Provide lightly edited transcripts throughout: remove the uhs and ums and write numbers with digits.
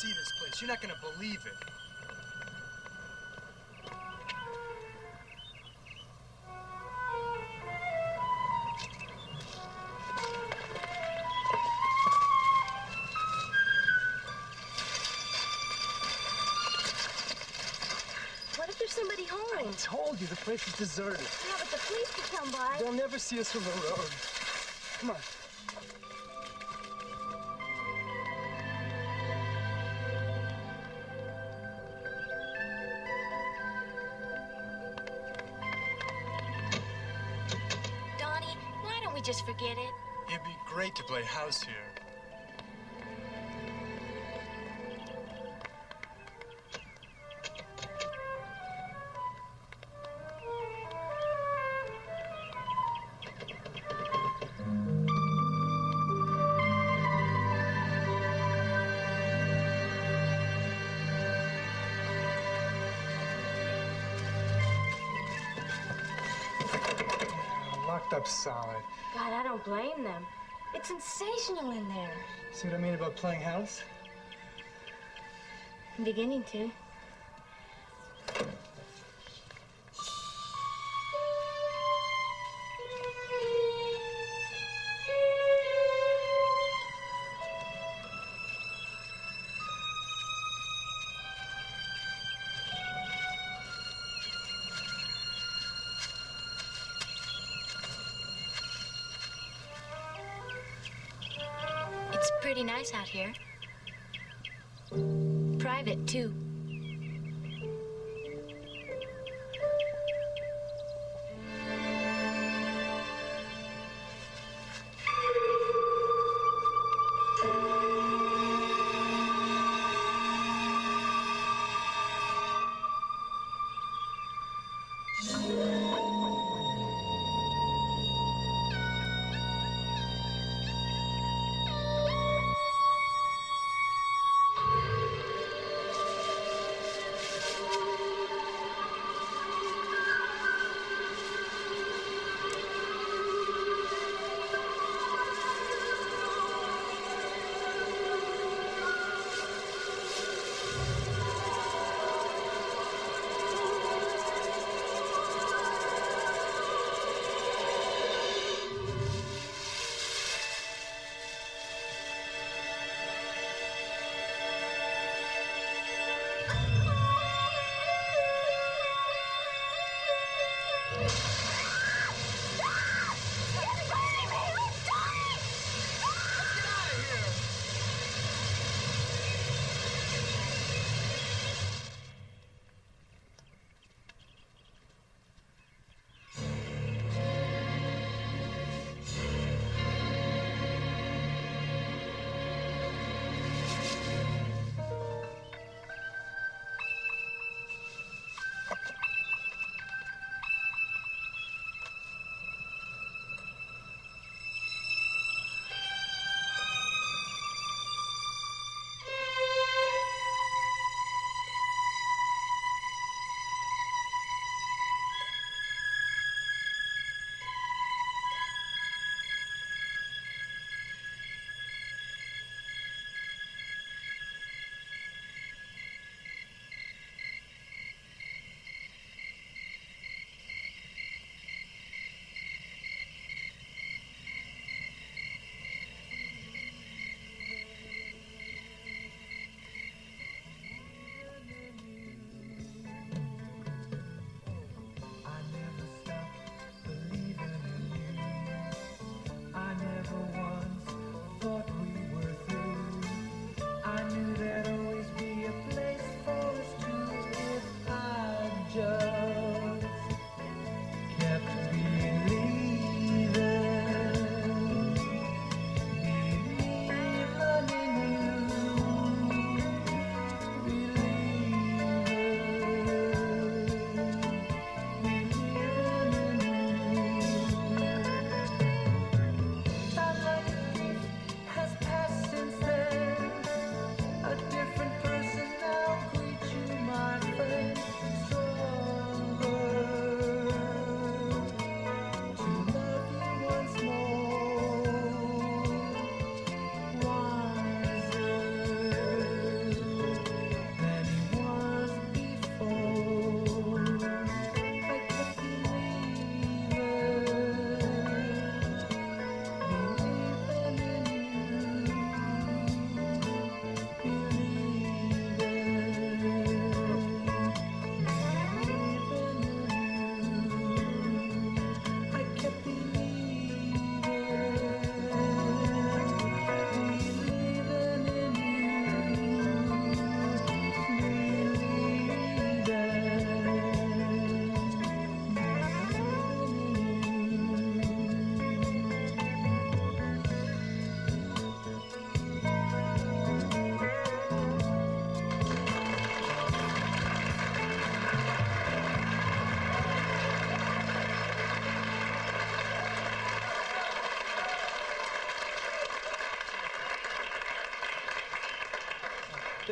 see this place. You're not gonna believe it. What if there's somebody home? I told you, the place is deserted. Yeah, but the police could come by. They'll never see us from the road. Come on. Donnie, why don't we just forget it? It'd be great to play house here. Locked up solid. God, I don't blame them. It's sensational in there. See what I mean about playing house? I'm beginning to. It's pretty nice out here. Private, too.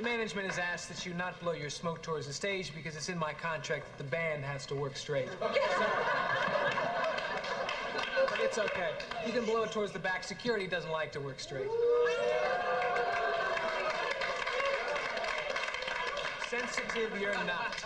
The management has asked that you not blow your smoke towards the stage because it's in my contract that the band has to work straight. But it's okay. You can blow it towards the back. Security doesn't like to work straight. Sensitive, you're not.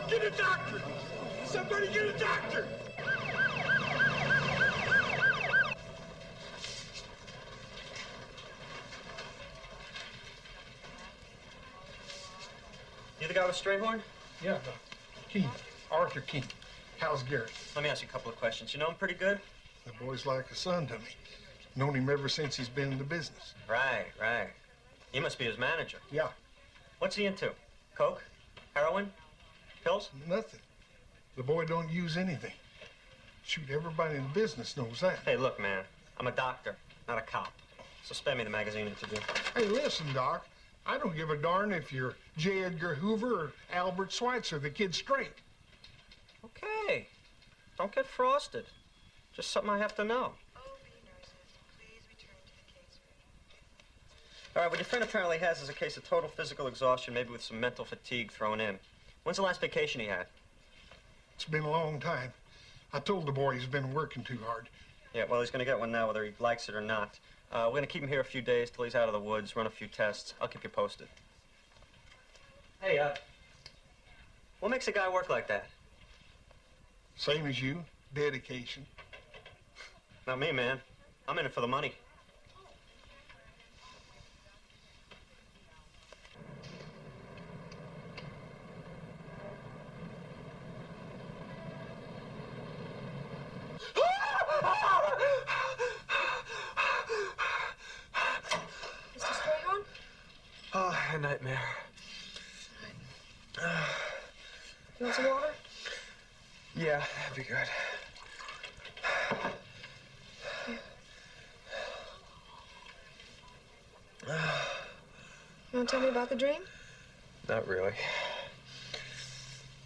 Get a doctor! Somebody get a doctor! You the guy with Strayhorn? Yeah, King. Arthur King. How's Garrett? Let me ask you a couple of questions. You know him pretty good? The boy's like a son to me. Known him ever since he's been in the business. Right. You must be his manager. Yeah, What's he into? Coke? Heroin? Pills? nothing. The boy don't use anything. Shoot, everybody in the business knows that. Hey, look, man. I'm a doctor, not a cop. So spare me the magazine interview. Hey, listen, Doc. I don't give a darn if you're J. Edgar Hoover or Albert Schweitzer. The kid's straight. Okay. Don't get frosted. Just something I have to know. All right, what your friend apparently has is a case of total physical exhaustion, maybe with some mental fatigue thrown in. When's the last vacation he had? It's been a long time. I told the boy he's been working too hard. Yeah, well, he's going to get one now, whether he likes it or not. We're going to keep him here a few days till he's out of the woods, run a few tests. I'll keep you posted. Hey, what makes a guy work like that? Same as you, dedication. Not me, man. I'm in it for the money. Mr. Strayhorn? Oh, a nightmare. You want some water? Yeah, that'd be good. You want to tell me about the dream? Not really.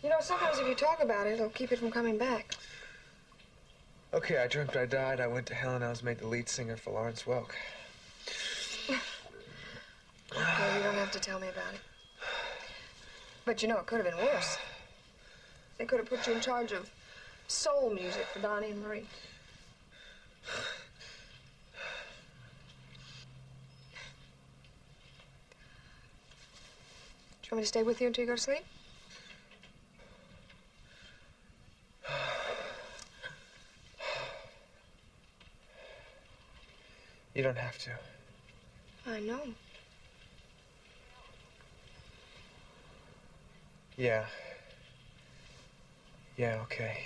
You know, sometimes if you talk about it, it'll keep it from coming back. Okay, I dreamt I died. I went to hell and I was made the lead singer for Lawrence Welk. Well, you don't have to tell me about it. But you know, it could have been worse. They could have put you in charge of soul music for Donnie and Marie. Do you want me to stay with you until you go to sleep? You don't have to. I know. Yeah. Yeah, okay.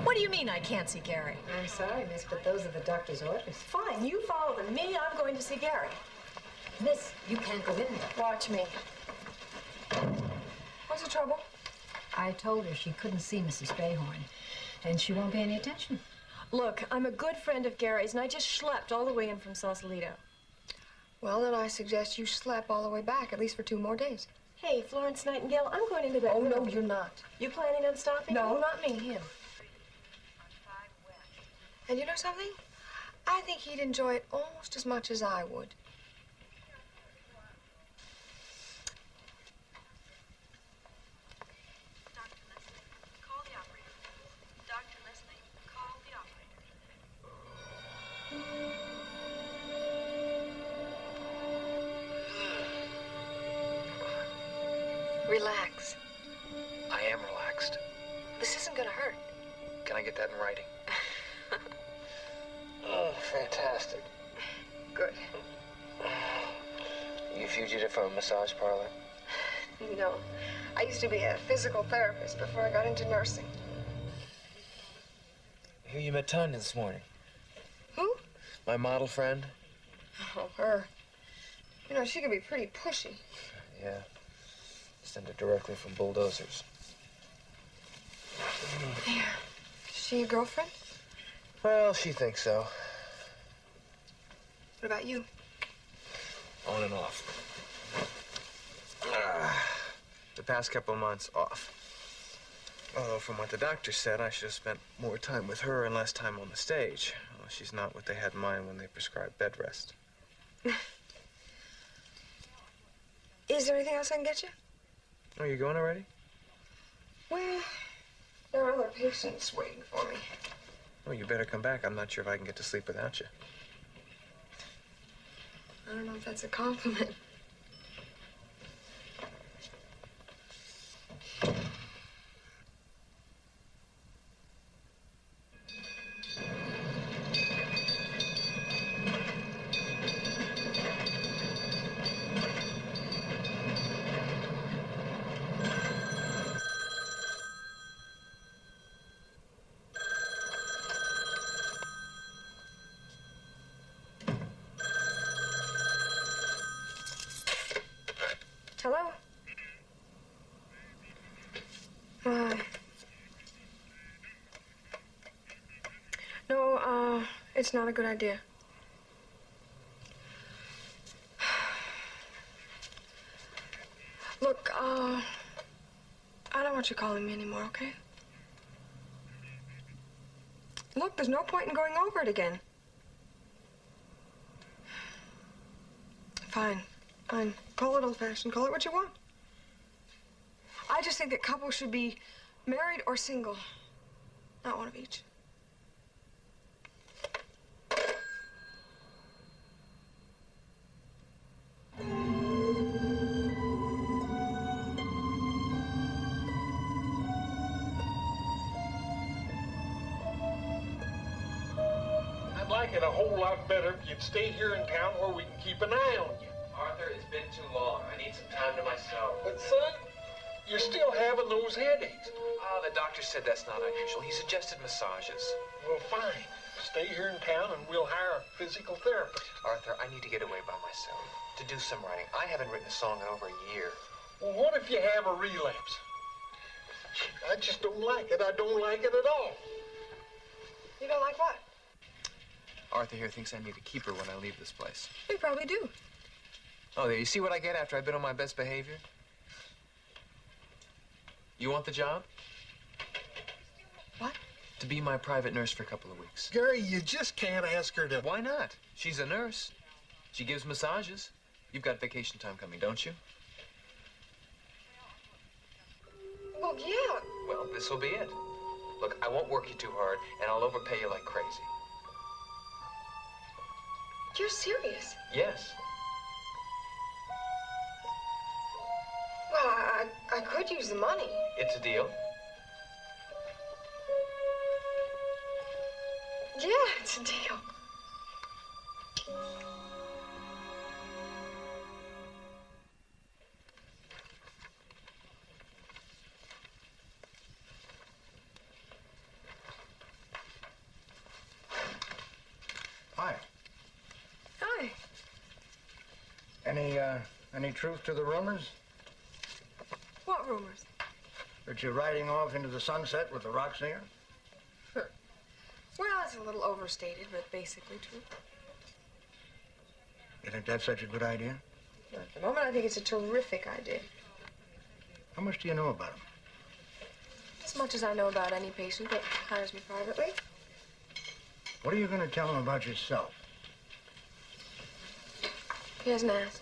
What do you mean I can't see Gary? I'm sorry, miss, but those are the doctor's orders. Fine, you follow them. Me, I'm going to see Gary. Miss, you can't go in there. Watch me. What's the trouble? I told her she couldn't see Mrs. Strayhorn, and she won't pay any attention. Look, I'm a good friend of Gary's, and I just schlepped all the way in from Sausalito. Well, then I suggest you sleep all the way back, at least for 2 more days. Hey, Florence Nightingale, I'm going into bed. Oh, no, you're not. You planning on stopping? No, not me, him. And you know something? I think he'd enjoy it almost as much as I would. Dr. Leslie, call the operator. Dr. Leslie, call the operator. Relax. I am relaxed. This isn't gonna hurt. Can I get that in writing? Oh, fantastic. Good. You fugitive from a massage parlor? No. I used to be a physical therapist before I got into nursing. I hear you met Tanya this morning. Who? My model friend. Oh, her. You know, she can be pretty pushy. Yeah. Send her directly from bulldozers. There. Is she your girlfriend? Well, she thinks so. What about you? On and off. The past couple of months off. Although from what the doctor said, I should have spent more time with her and less time on the stage. Well, she's not what they had in mind when they prescribed bed rest. Is there anything else I can get you? Oh, you going already? Well, there are other patients waiting for me. Oh, you better come back. I'm not sure if I can get to sleep without you. I don't know if that's a compliment. Hello? No, it's not a good idea. Look, I don't want you calling me anymore, okay? Look, there's no point in going over it again. Fine. Fine. Call it old-fashioned. Call it what you want. I just think that couples should be married or single. Not one of each. I'd like it a whole lot better if you'd stay here in town where we can keep an eye on you. Arthur, it's been too long. I need some time to myself. But, son, you're still having those headaches. The doctor said that's not unusual. He suggested massages. Well, fine. Stay here in town and we'll hire a physical therapist. Arthur, I need to get away by myself to do some writing. I haven't written a song in over a year. Well, what if you have a relapse? I just don't like it. I don't like it at all. You don't like what? Arthur here thinks I need to keep her when I leave this place. You probably do. Oh, there, you see what I get after I've been on my best behavior? You want the job? What? To be my private nurse for a couple of weeks. Gary, you just can't ask her to... Why not? She's a nurse. She gives massages. You've got vacation time coming, don't you? Well, yeah. Well, this'll be it. Look, I won't work you too hard, and I'll overpay you like crazy. You're serious? Yes. Well, I could use the money. It's a deal. Yeah, it's a deal. Hi. Hi. Any truth to the rumors What rumors? that you're riding off into the sunset with the rock singer? Well, it's a little overstated, but basically true. You think that's such a good idea? At the moment, I think it's a terrific idea. How much do you know about him? As much as I know about any patient that hires me privately. What are you going to tell him about yourself? He hasn't asked.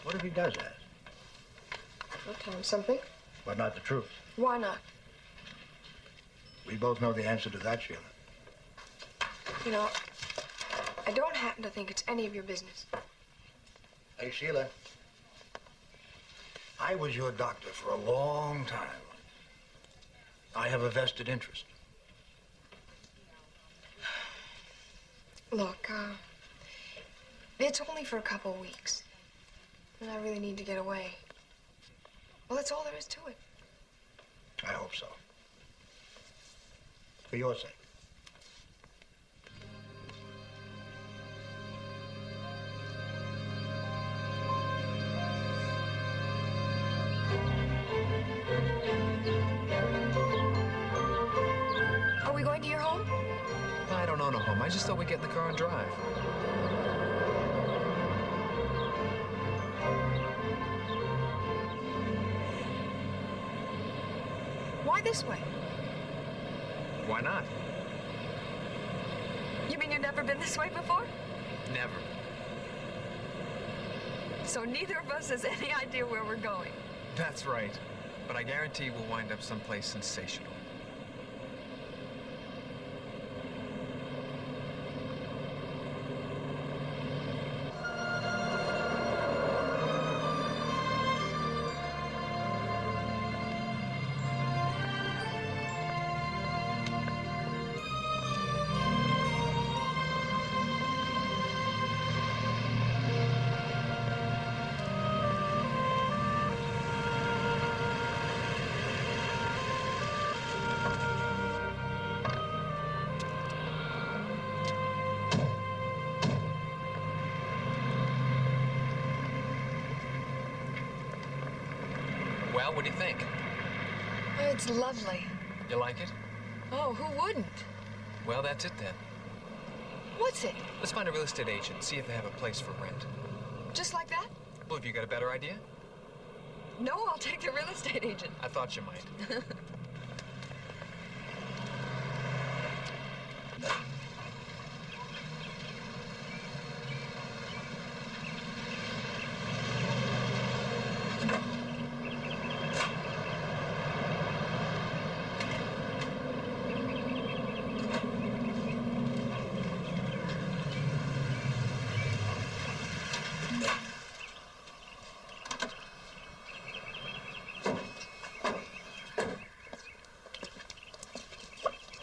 What if he does ask? I'll tell him something. But not the truth. Why not? We both know the answer to that, Sheila. You know, I don't happen to think it's any of your business. Hey, Sheila. I was your doctor for a long time. I have a vested interest. Look, it's only for a couple weeks. And I really need to get away. Well, that's all there is to it. I hope so. For your sake. Are we going to your home? I don't own a home. I just thought we'd get in the car and drive. Why this way? Why not? You mean you've never been this way before? Never. So neither of us has any idea where we're going. That's right. But I guarantee we'll wind up someplace sensational. Well, what do you think? It's lovely. You like it? Oh, who wouldn't? Well, that's it then. What's it? Let's find a real estate agent, see if they have a place for rent. Just like that? Well, have you got a better idea? No, I'll take the real estate agent. I thought you might.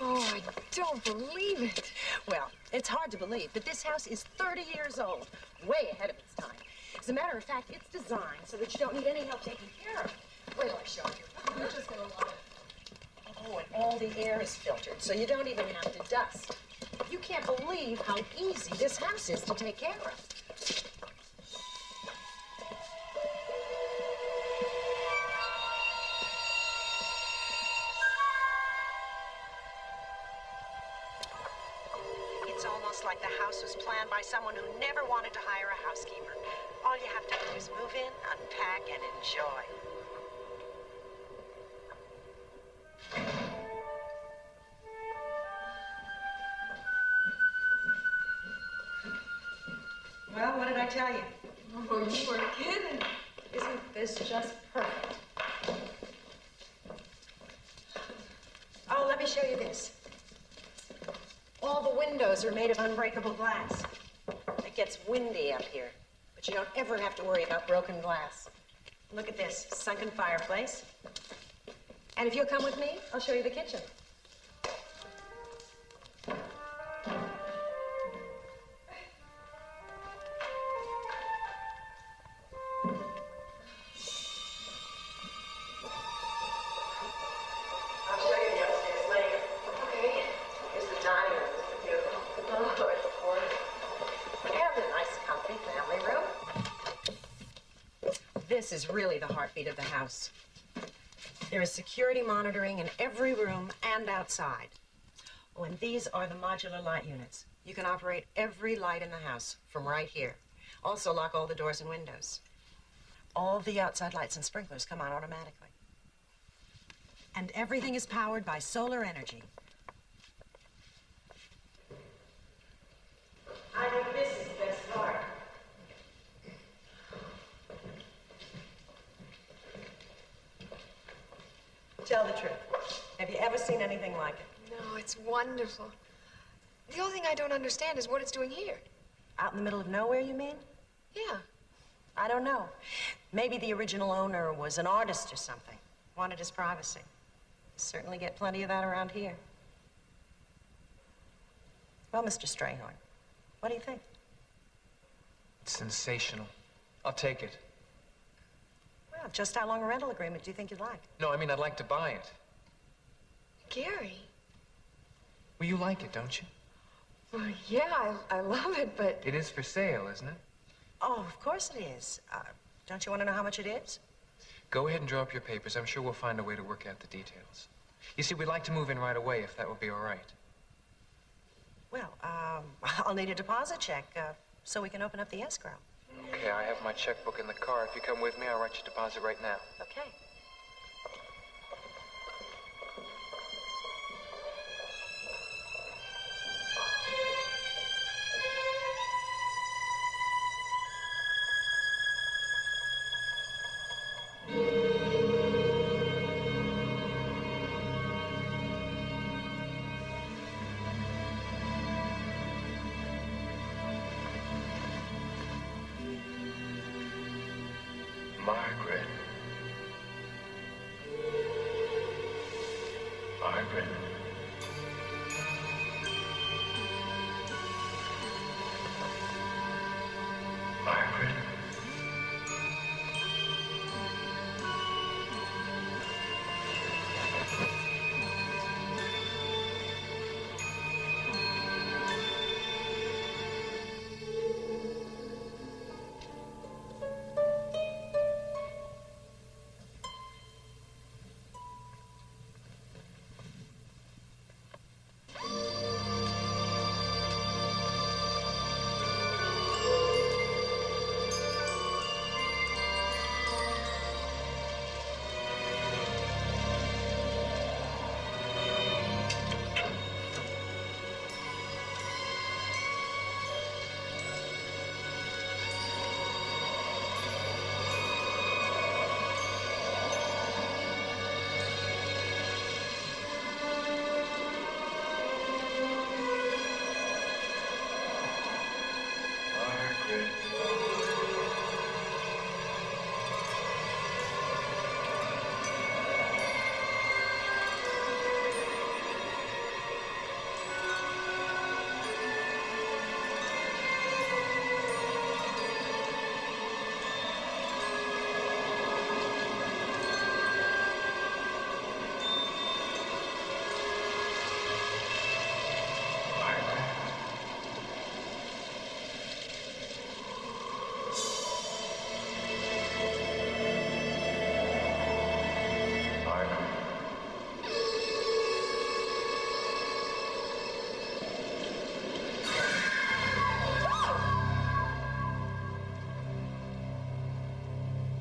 Oh, I don't believe it. Well, it's hard to believe, but this house is 30 years old, way ahead of its time. As a matter of fact, it's designed so that you don't need any help taking care of it. Wait till I show you. You're just gonna love it. Oh, and all the air is filtered, so you don't even have to dust. You can't believe how easy this house is to take care of. It's almost like the house was planned by someone who never wanted to hire a housekeeper. All you have to do is move in, unpack, and enjoy. Well, what did I tell you? Oh, you were kidding. Isn't this just perfect? Oh, let let me show you this. All the windows are made of unbreakable glass. It gets windy up here, but you don't ever have to worry about broken glass. Look at this, sunken fireplace. And if you'll come with me, I'll show you the kitchen. This is really the heartbeat of the house. There is security monitoring in every room and outside. Oh, and these are the modular light units. You can operate every light in the house from right here. Also lock all the doors and windows. All the outside lights and sprinklers come on automatically. And everything is powered by solar energy. I think this is the best part. Tell the truth. Have you ever seen anything like it? No, it's wonderful. The only thing I don't understand is what it's doing here. Out in the middle of nowhere, you mean? Yeah. I don't know. Maybe the original owner was an artist or something. Wanted his privacy. Certainly get plenty of that around here. Well, Mr. Strayhorn, what do you think? It's sensational. I'll take it. Well, just how long a rental agreement do you think you'd like? No, I mean, I'd like to buy it. Gary. Well, you like it, don't you? Well, yeah, I love it, but... It is for sale, isn't it? Oh, of course it is. Don't you want to know how much it is? Go ahead and draw up your papers. I'm sure we'll find a way to work out the details. You see, we'd like to move in right away, if that would be all right. Well, I'll need a deposit check so we can open up the escrow. Okay, I have my checkbook in the car. If you come with me, I'll write your deposit right now. Okay. Margaret. Margaret. Margaret.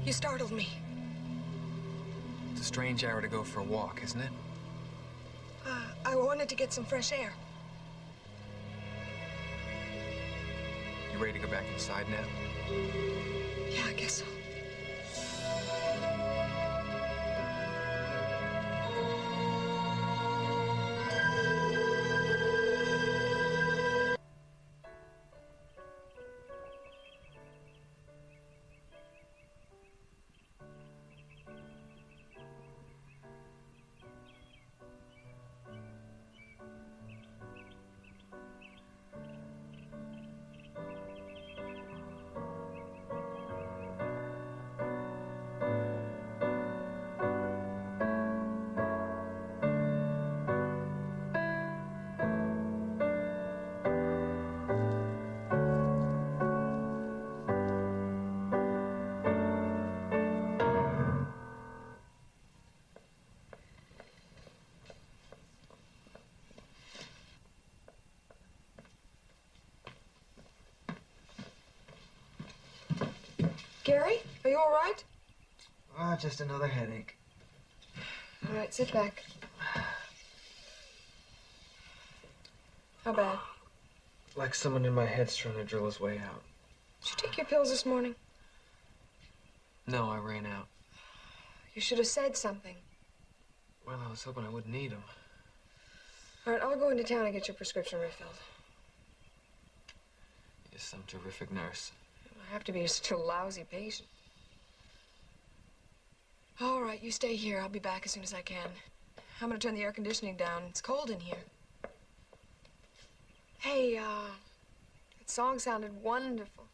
You startled me. It's a strange hour to go for a walk, isn't it? I wanted to get some fresh air. You ready to go back inside now? Yeah, I guess so. Gary, are you all right? Just another headache. All right, sit back. How bad? Like someone in my head's trying to drill his way out. Did you take your pills this morning? No, I ran out. You should have said something. Well, I was hoping I wouldn't need them. All right, I'll go into town and get your prescription refilled. You're some terrific nurse. I have to be such a lousy patient. All right, you stay here. I'll be back as soon as I can. I'm gonna turn the air conditioning down. It's cold in here. Hey, that song sounded wonderful.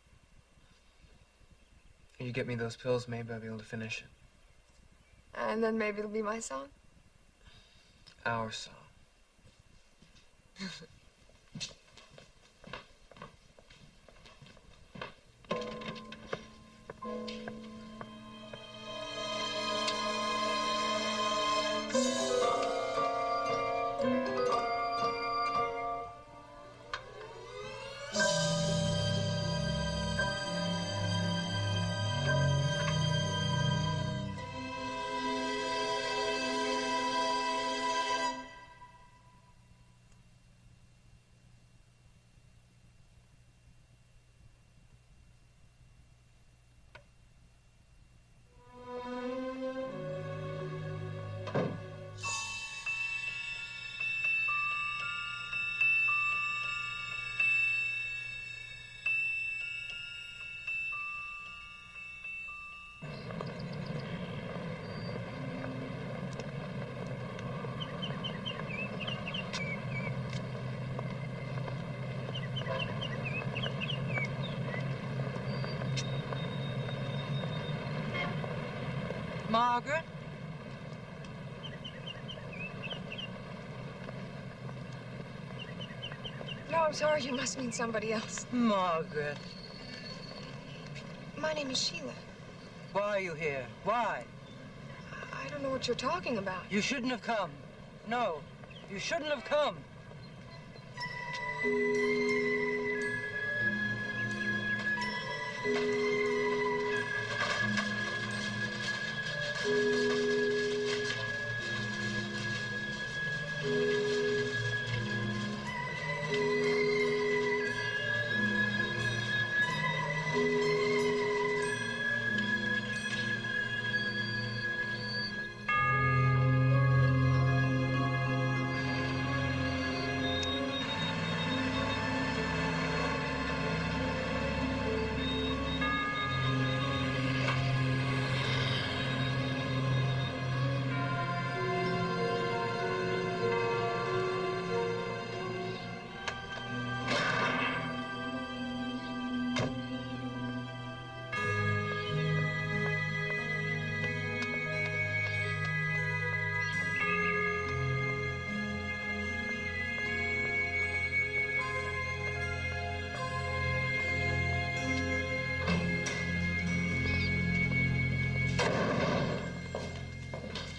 If you get me those pills, maybe I'll be able to finish it. And then maybe it'll be my song. Our song. Margaret? No, I'm sorry. You must mean somebody else. Margaret. My name is Sheila. Why are you here? Why? I don't know what you're talking about. You shouldn't have come. No, you shouldn't have come.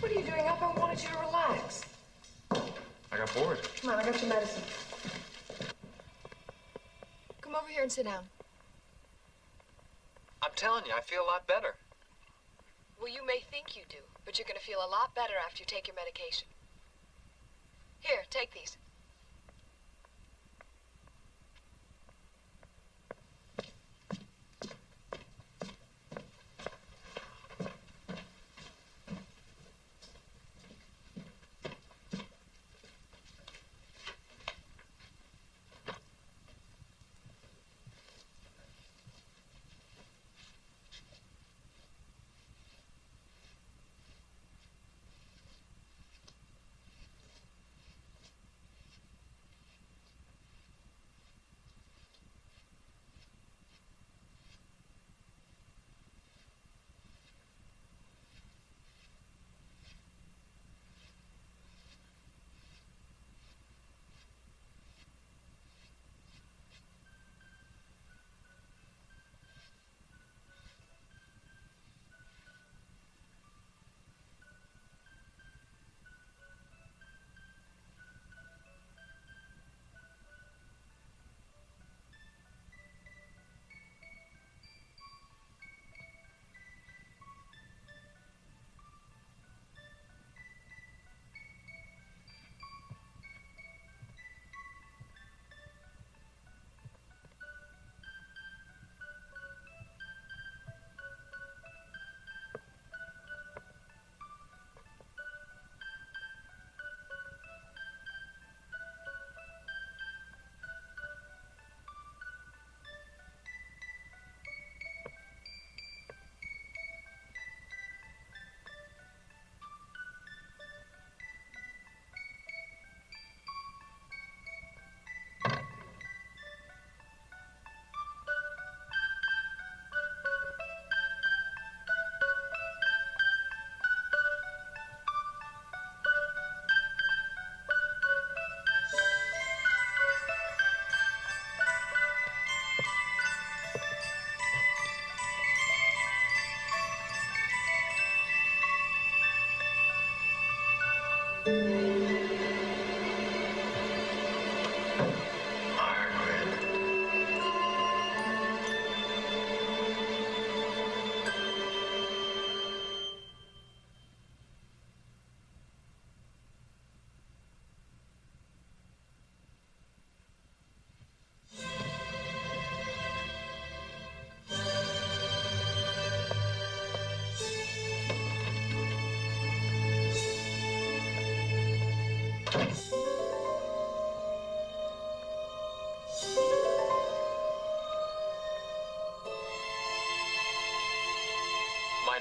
What are you doing up? I wanted you to relax. I got bored. Come on, I got your medicine. Come over here and sit down. I'm telling you, I feel a lot better. Well, you may think you do, but you're going to feel a lot better after you take your medication. Here, take these.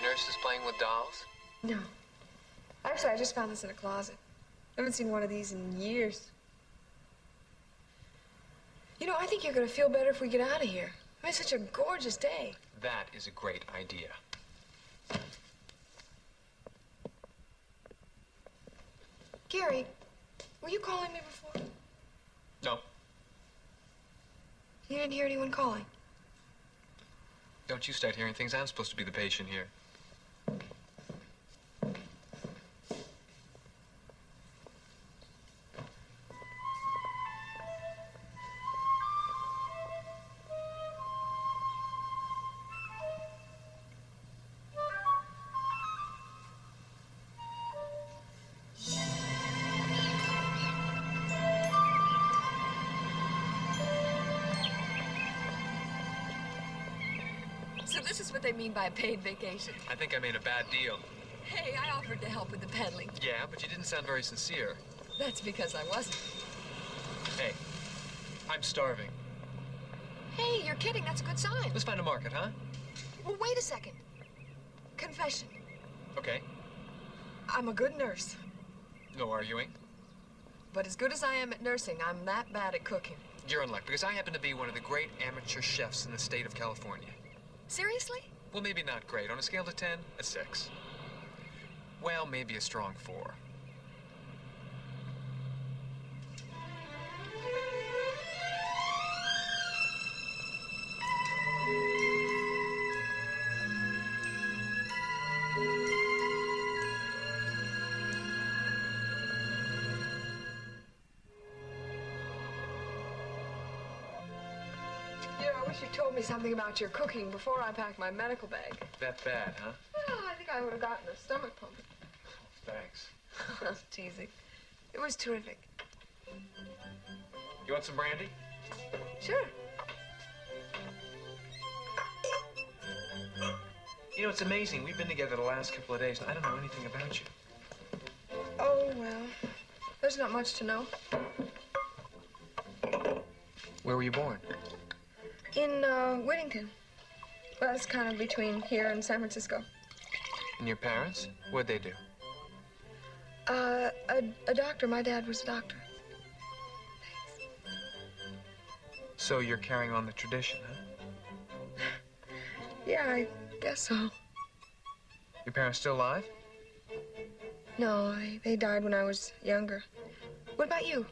nurses playing with dolls? No. Actually, I just found this in a closet. I haven't seen one of these in years. You know, I think you're gonna feel better if we get out of here. I mean, it's such a gorgeous day. That is a great idea. Gary, were you calling me before? No. You didn't hear anyone calling? Don't you start hearing things. I'm supposed to be the patient here. So this is what they mean by a paid vacation. I think I made a bad deal. Hey, I offered to help with the peddling. Yeah, but you didn't sound very sincere. That's because I wasn't. Hey, I'm starving. Hey, you're kidding. That's a good sign. Let's find a market, huh? Well, wait a second. Confession. Okay. I'm a good nurse. No arguing. But as good as I am at nursing, I'm that bad at cooking. You're in luck, because I happen to be one of the great amateur chefs in the state of California. Seriously? Well, maybe not great. On a scale of 10, a 6. Well, maybe a strong 4. You know, I wish you told me something about your cooking before I packed my medical bag. That bad, huh? Well, I think I would have gotten a stomach pump. Thanks. I was teasing. It was terrific. You want some brandy? Sure. You know, it's amazing. We've been together the last couple of days, and I don't know anything about you. Oh, well, there's not much to know. Where were you born? In, Whittington. Well, that's kind of between here and San Francisco. And your parents? What'd they do? A doctor. My dad was a doctor. So you're carrying on the tradition, huh? Yeah, I guess so. Your parents still alive? No, they died when I was younger. What about you?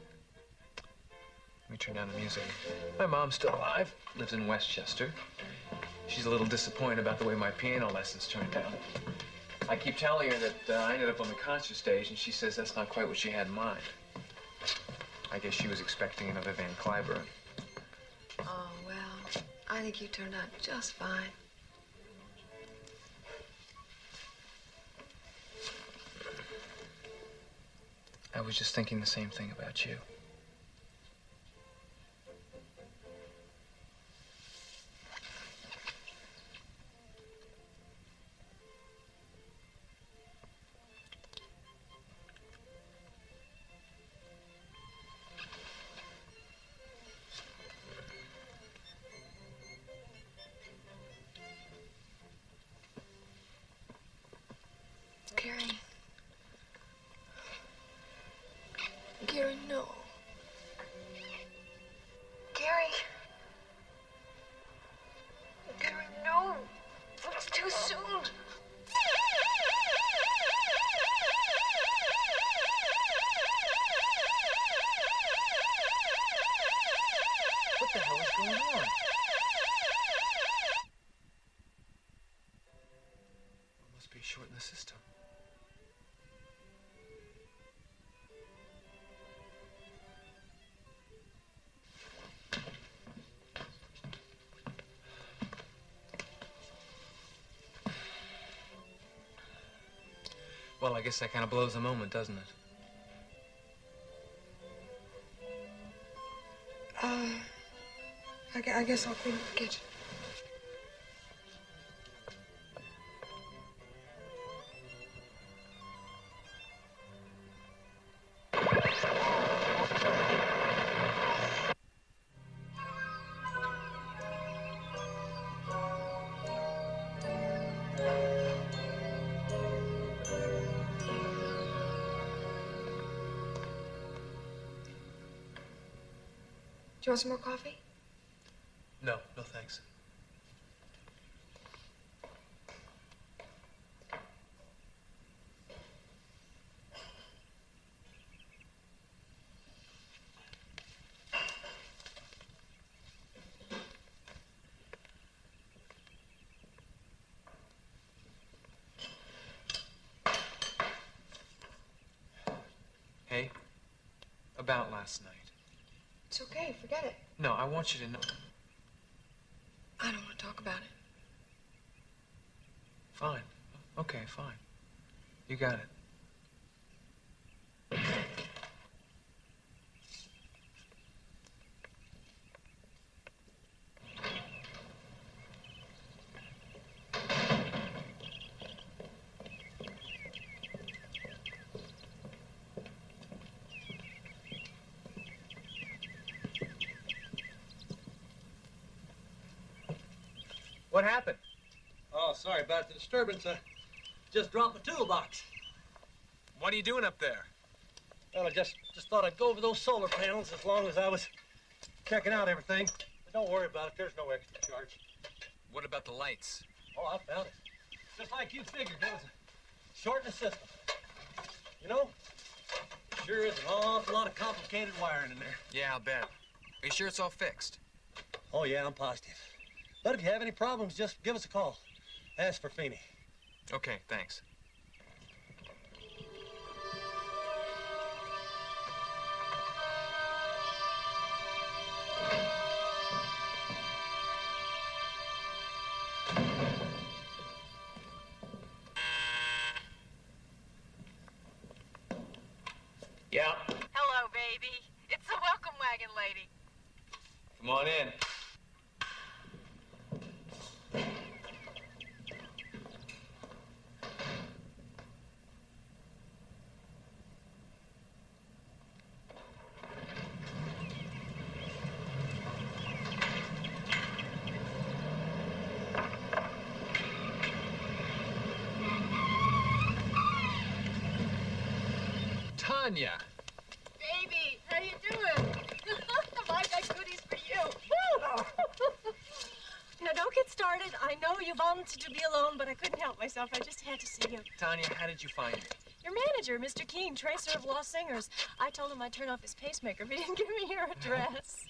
Let me turn down the music. My mom's still alive, lives in Westchester. She's a little disappointed about the way my piano lessons turned out. I keep telling her that I ended up on the concert stage, and she says that's not quite what she had in mind. I guess she was expecting another Van Cliburn. Oh, well, I think you turned out just fine. I was just thinking the same thing about you. Gary. Gary, no. Gary. Gary, no. It's too soon. What the hell is going on? Must be short in the system. Well, I guess that kind of blows the moment, doesn't it? I guess I'll clean up the kitchen. you want some more coffee? No, no thanks. Hey, about last night. It's okay, forget it. No, I want you to know. I don't want to talk about it. Fine. Okay, fine. You got it. What happened? Oh, sorry about the disturbance. I just dropped the toolbox. What are you doing up there? Well, I just thought I'd go over those solar panels as long as I was checking out everything. But don't worry about it. There's no extra charge. What about the lights? Oh, I found it. Just like you figured, there was a short in the system. You know, sure is an awful lot of complicated wiring in there. Yeah, I'll bet. Are you sure it's all fixed? Oh, yeah, I'm positive. But if you have any problems, just give us a call. Ask for Feeney. Okay, thanks. Yeah. Hello, baby. It's the welcome wagon lady. Come on in. Tanya. Baby, how you doing? I got goodies for you. Now, don't get started. I know you wanted to be alone, but I couldn't help myself. I just had to see you. Tanya, how did you find me? Your manager, Mr. Keene, tracer of Lost Singers. I told him I'd turn off his pacemaker, but he didn't give me your address.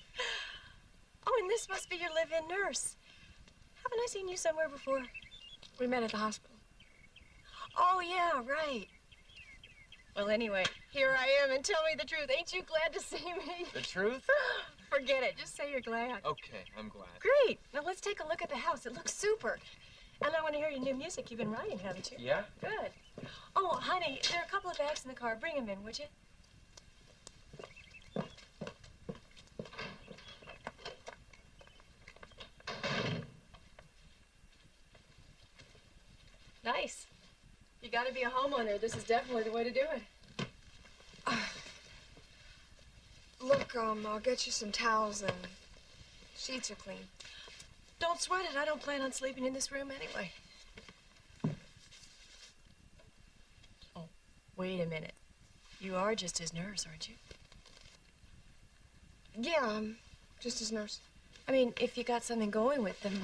Oh, and this must be your live-in nurse. Haven't I seen you somewhere before? We met at the hospital. Oh, yeah, right. Well, anyway, here I am, and tell me the truth. Ain't you glad to see me? The truth? Forget it. Just say you're glad. Okay, I'm glad. Great. Now, let's take a look at the house. It looks super. And I want to hear your new music. You've been writing, haven't you? Yeah? Good. Oh, honey, there are a couple of bags in the car. Bring them in, would you? Nice. You got to be a homeowner. This is definitely the way to do it. Look, I'll get you some towels and sheets are clean. Don't sweat it. I don't plan on sleeping in this room anyway. Oh, wait a minute. You are just his nurse, aren't you? Yeah, I'm just his nurse. I mean, if you got something going with them,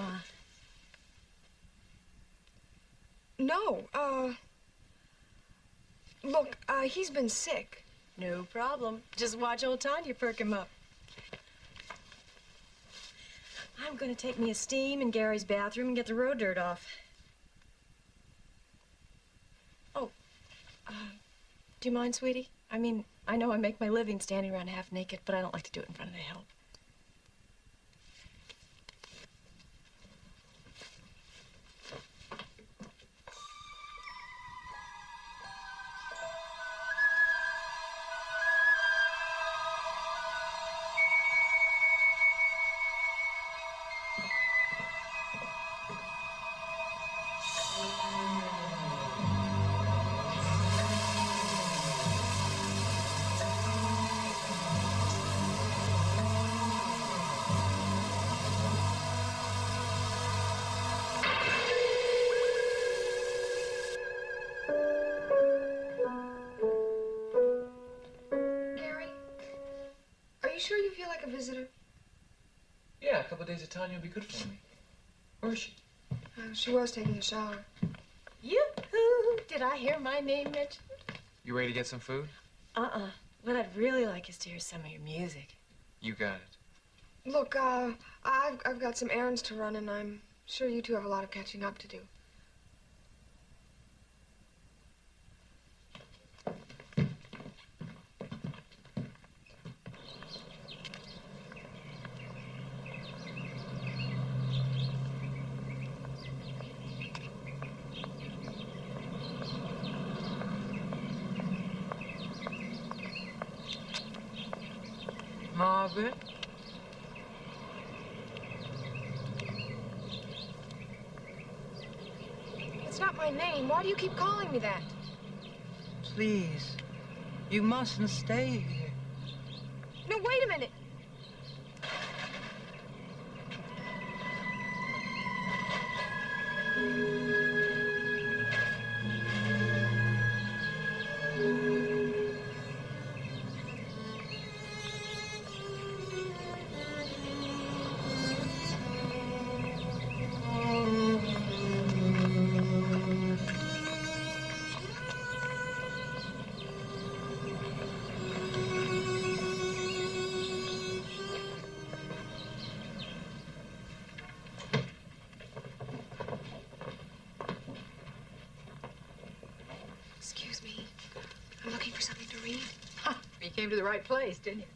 No, look, he's been sick. No problem. Just watch old Tanya perk him up. I'm going to take me a steam in Gary's bathroom and get the road dirt off. Oh, do you mind, sweetie? I mean, I know I make my living standing around half naked, but I don't like to do it in front of the help. days of Tanya will be good for me. Where is she? She was taking a shower. Yoo-hoo! Did I hear my name mentioned? You ready to get some food? What I'd really like is to hear some of your music. You got it. Look, I've got some errands to run, and I'm sure you two have a lot of catching up to do. Margaret? It's not my name. Why do you keep calling me that? Please, you mustn't stay here. No, wait a minute. Excuse me. I'm looking for something to read. Huh, you came to the right place, didn't you?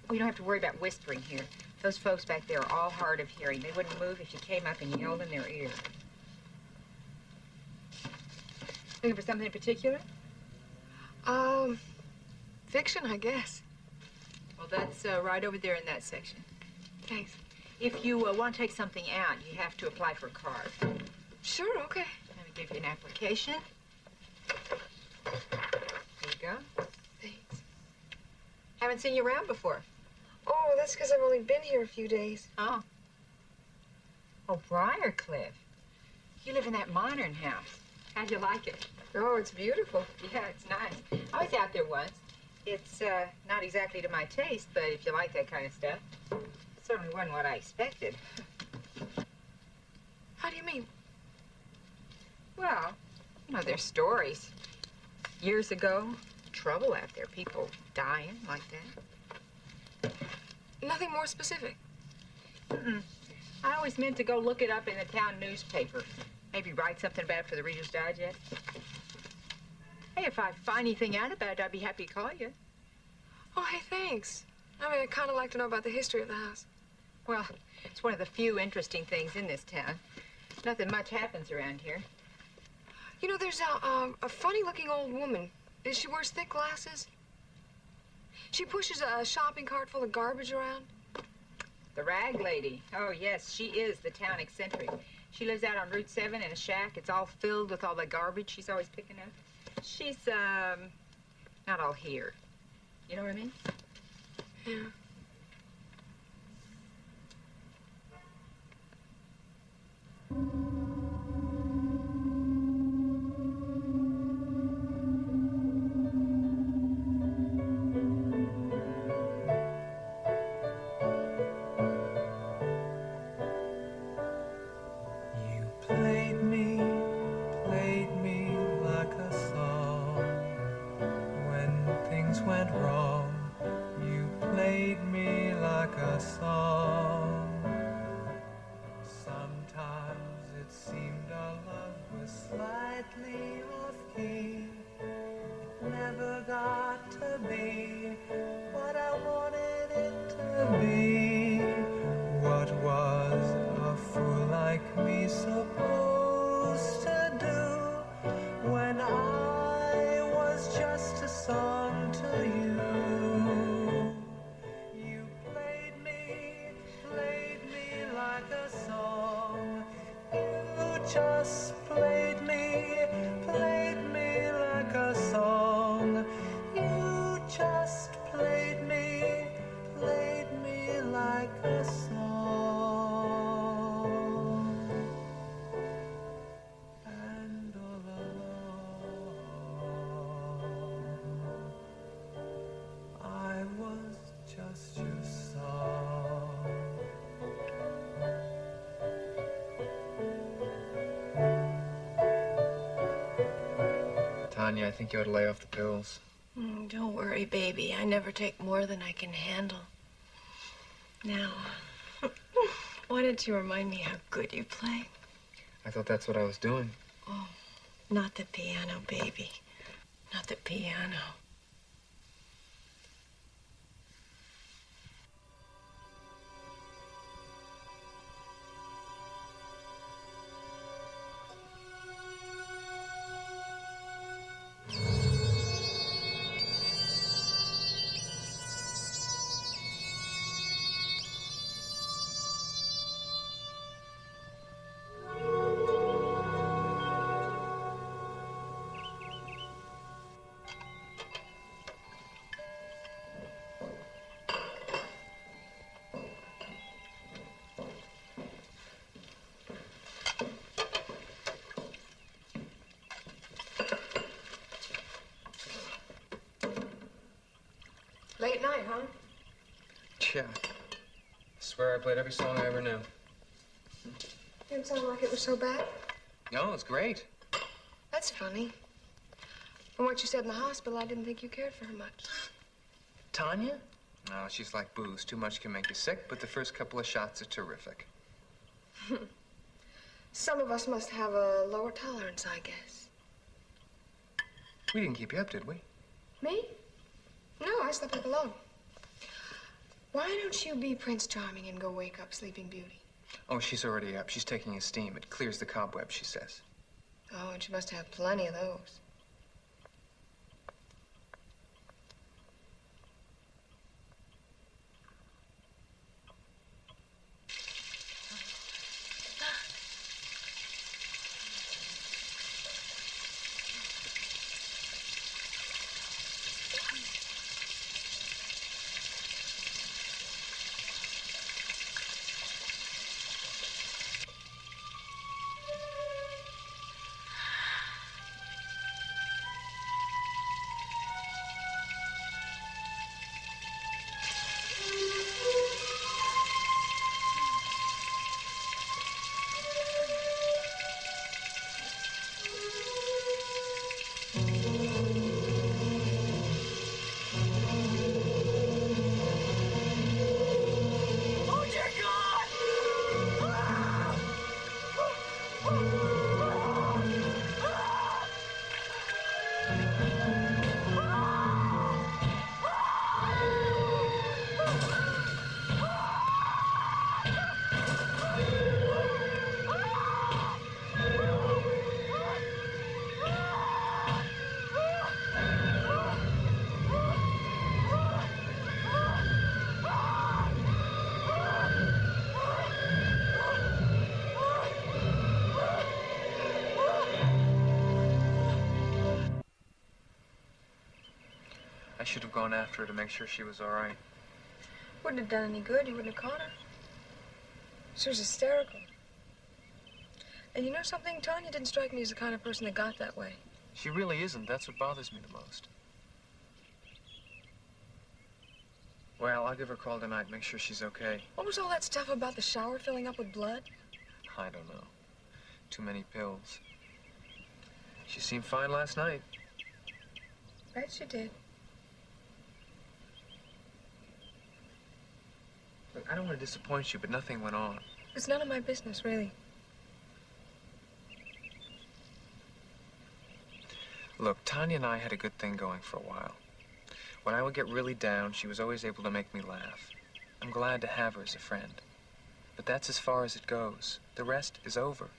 Oh, you don't have to worry about whispering here. Those folks back there are all hard of hearing. They wouldn't move if you came up and yelled in their ear. Looking for something in particular? Fiction, I guess. Well, that's right over there in that section. Thanks. If you want to take something out, you have to apply for a card. Sure, okay. Let me give you an application. There you go. Thanks. Haven't seen you around before. Oh, that's because I've only been here a few days. Oh. Oh, Briarcliff. You live in that modern house. How do you like it? Oh, it's beautiful. Yeah, it's nice. I was out there once. It's not exactly to my taste, but if you like that kind of stuff, it certainly wasn't what I expected. How do you mean? Well, you know, there's stories. Years ago, trouble out there, people dying like that. Nothing more specific. Mm-mm. I always meant to go look it up in the town newspaper. Maybe write something about it for the Reader's Digest. Hey, if I find anything out about it, I'd be happy to call you. Oh, hey, thanks. I mean, I'd kind of like to know about the history of the house. Well, it's one of the few interesting things in this town. Nothing much happens around here. You know, there's a funny-looking old woman. She wears thick glasses. She pushes a shopping cart full of garbage around. The rag lady. Oh, yes, she is the town eccentric. She lives out on Route 7 in a shack. It's all filled with all the garbage she's always picking up. She's, not all here. You know what I mean? Yeah. Went wrong, you played me like a song. Sometimes it seemed our love was slightly off key. It never got to be what I wanted it to be. What was a fool like me supposed to do when I was just a song to you? You played me like a song. You just played me like a song. You just played me like a song. And all along, I was just your song. Tanya, I think you ought to lay off the pills. Don't worry, baby. I never take more than I can handle. Now, why don't you remind me how good you play? I thought that's what I was doing. Oh, not the piano, baby. Not the piano. Late night, huh? Yeah. I swear I played every song I ever knew. Didn't sound like it was so bad. No, it's great. That's funny. From what you said in the hospital, I didn't think you cared for her much. Tanya? No, she's like booze. Too much can make you sick, but the first couple of shots are terrific. Some of us must have a lower tolerance, I guess. We didn't keep you up, did we? Me? No, I slept like a log. Why don't you be Prince Charming and go wake up Sleeping Beauty? Oh, she's already up. She's taking a steam. It clears the cobwebs, she says. Oh, and she must have plenty of those. I should have gone after her to make sure she was all right. Wouldn't have done any good. You wouldn't have caught her. She was hysterical. And you know something? Tanya didn't strike me as the kind of person that got that way. She really isn't. That's what bothers me the most. Well, I'll give her a call tonight, make sure she's okay. What was all that stuff about the shower filling up with blood? I don't know. Too many pills. She seemed fine last night. Bet she did. Look, I don't want to disappoint you, but nothing went on. It's none of my business, really. Look, Tanya and I had a good thing going for a while. When I would get really down, she was always able to make me laugh. I'm glad to have her as a friend. But that's as far as it goes. The rest is over.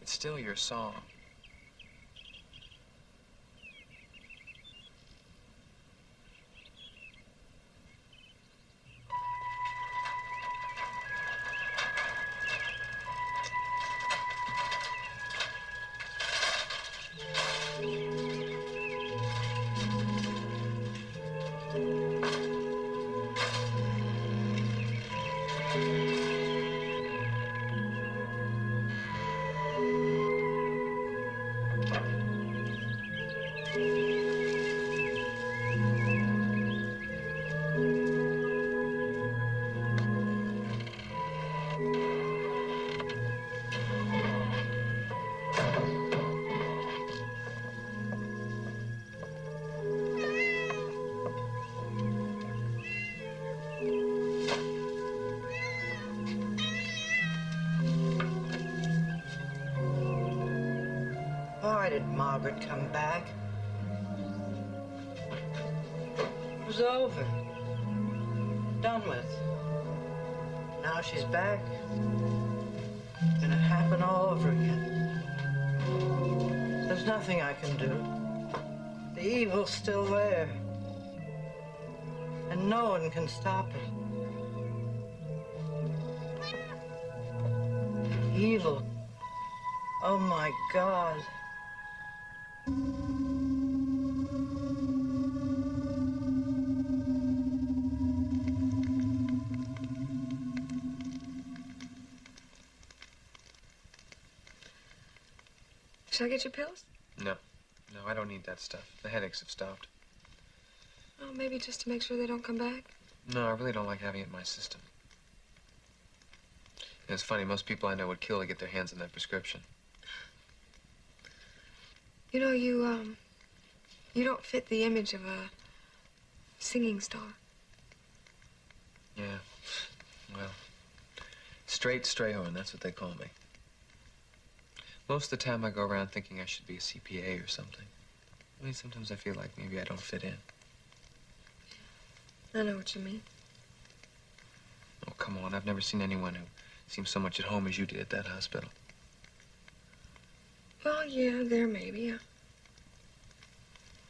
It's still your song. Why did Margaret come back? It was over. Done with. Now she's back. It's gonna happen all over again. There's nothing I can do. The evil's still there. And no one can stop it. Evil. Oh my God. Should I get you pills? No. No, I don't need that stuff. The headaches have stopped. Oh, maybe just to make sure they don't come back. No, I really don't like having it in my system. And it's funny, most people I know would kill to get their hands on that prescription. You know, you don't fit the image of a singing star. Yeah. Well, straight Strayhorn, that's what they call me. Most of the time I go around thinking I should be a CPA or something. I mean, sometimes I feel like maybe I don't fit in. I know what you mean. Oh, come on. I've never seen anyone who seems so much at home as you did at that hospital. Well, yeah, there maybe, yeah.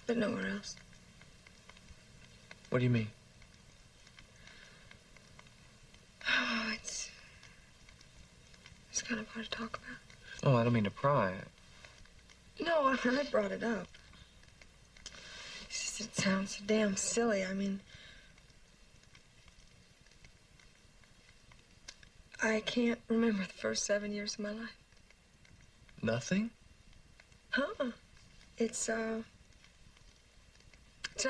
But nowhere else. What do you mean? Oh, it's kind of hard to talk about. Oh, I don't mean to pry. No, I brought it up. It's just, it sounds so damn silly. I mean, I can't remember the first 7 years of my life. Nothing? Huh? It's an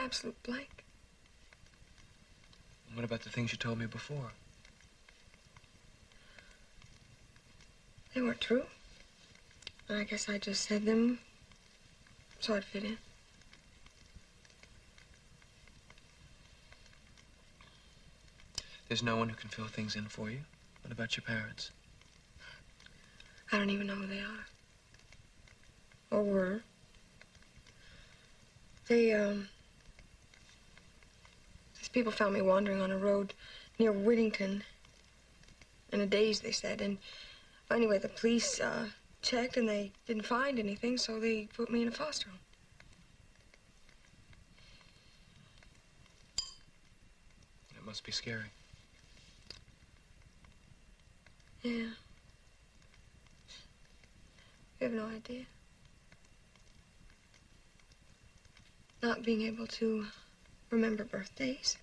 absolute blank. What about the things you told me before? They weren't true. And I guess I just said them so I'd fit in. There's no one who can fill things in for you? What about your parents? I don't even know who they are. Or were. These people found me wandering on a road near Whittington in a daze, they said. And anyway, the police checked and they didn't find anything, so they put me in a foster home. It must be scary. Yeah. You have no idea. Not being able to remember birthdays.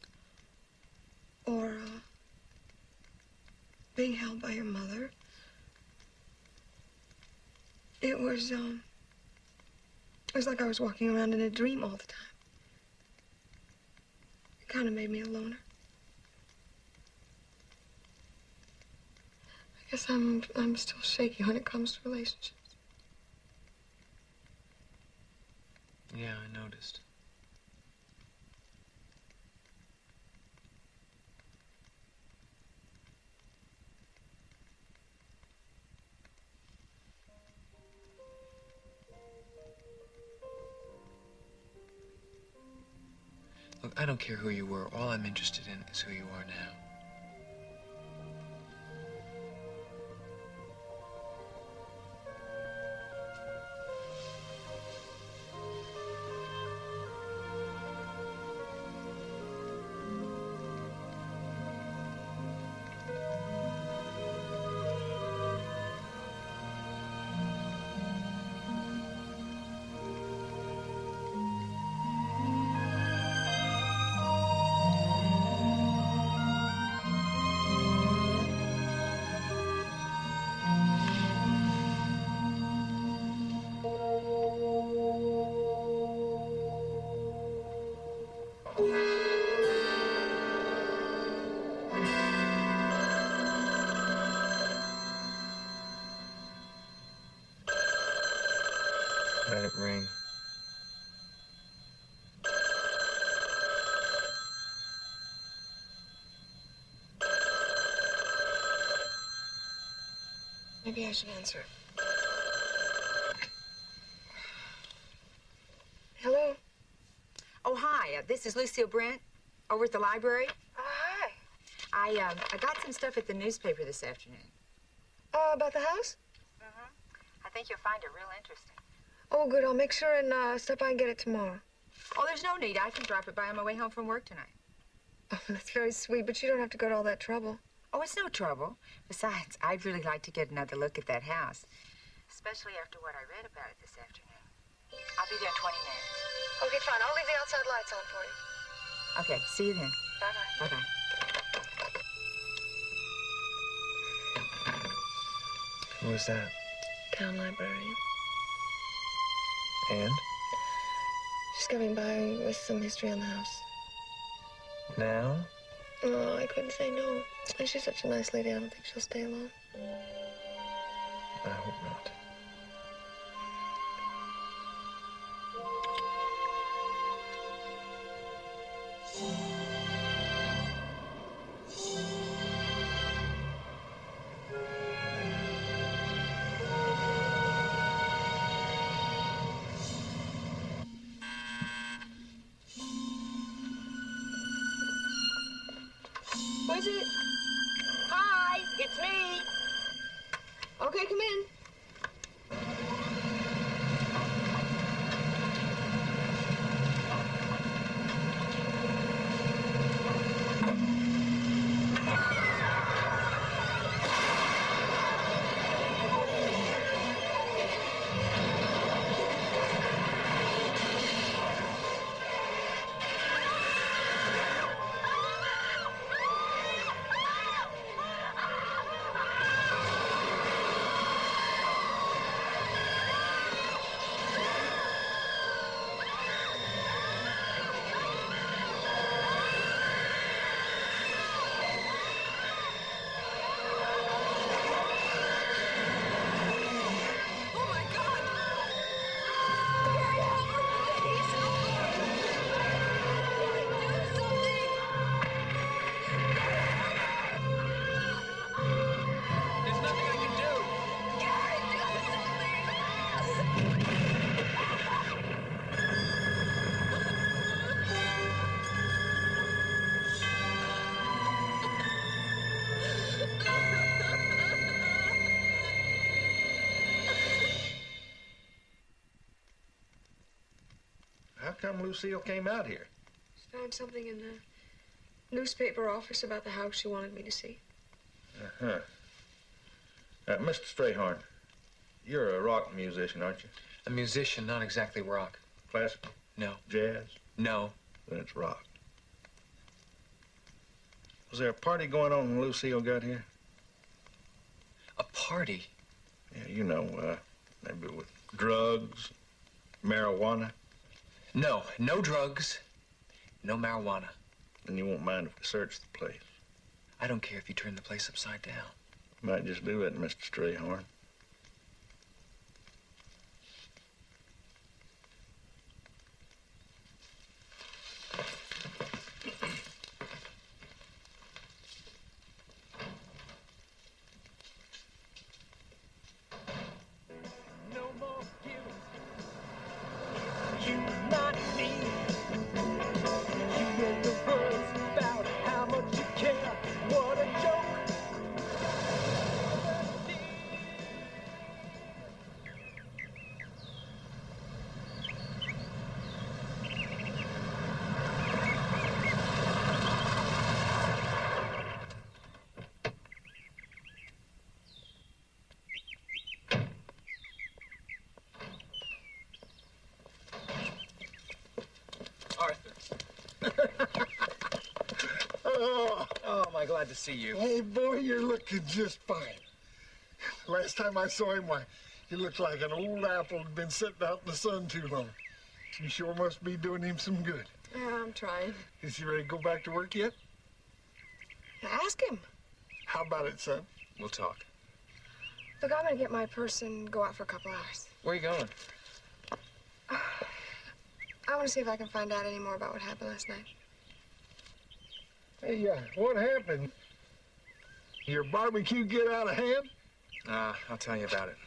Or, being held by your mother. It was like I was walking around in a dream all the time. It kind of made me a loner. I guess I'm still shaky when it comes to relationships. Yeah, I noticed. Look, I don't care who you were. All I'm interested in is who you are now. Let it ring. Maybe I should answer it. this is Lucille Brent over at the library. Hi. I got some stuff at the newspaper this afternoon. About the house? Mm-hmm. I think you'll find it real interesting. Oh, good. I'll make sure and stop by and get it tomorrow. Oh, there's no need. I can drop it by on my way home from work tonight. Oh, that's very sweet, but you don't have to go to all that trouble. Oh, it's no trouble. Besides, I'd really like to get another look at that house, especially after what I read about it this afternoon. I'll be there in 20 minutes. Okay, fine. I'll leave the outside lights on for you. Okay, see you then. Bye-bye. Bye-bye. Who was that? Town librarian. And? She's coming by with some history on the house. Now? Oh, I couldn't say no. And she's such a nice lady, I don't think she'll stay long. I hope not. Who is it? Hi, it's me. Okay, come in. How come Lucille came out here? She found something in the newspaper office about the house she wanted me to see. Uh-huh. Mr. Strayhorn, you're a rock musician, aren't you? A musician, not exactly rock. Classical? No. Jazz? No. Then it's rock. Was there a party going on when Lucille got here? A party? Yeah, you know, maybe with drugs, marijuana. No, no drugs, no marijuana. And you won't mind if we search the place? I don't care if you turn the place upside down. Might just do it, Mr. Strayhorn. No more guilt. You, not me. You and the words about how much you care. What a joke. Oh, am I glad to see you. Hey, boy, you're looking just fine. Last time I saw him, why, he looked like an old apple had been sitting out in the sun too long. You sure must be doing him some good. Yeah, I'm trying. Is he ready to go back to work yet? Ask him. How about it, son? We'll talk. Look, I'm gonna get my purse and go out for a couple hours. Where are you going? I want to see if I can find out any more about what happened last night. Hey, what happened? Your barbecue get out of hand? I'll tell you about it.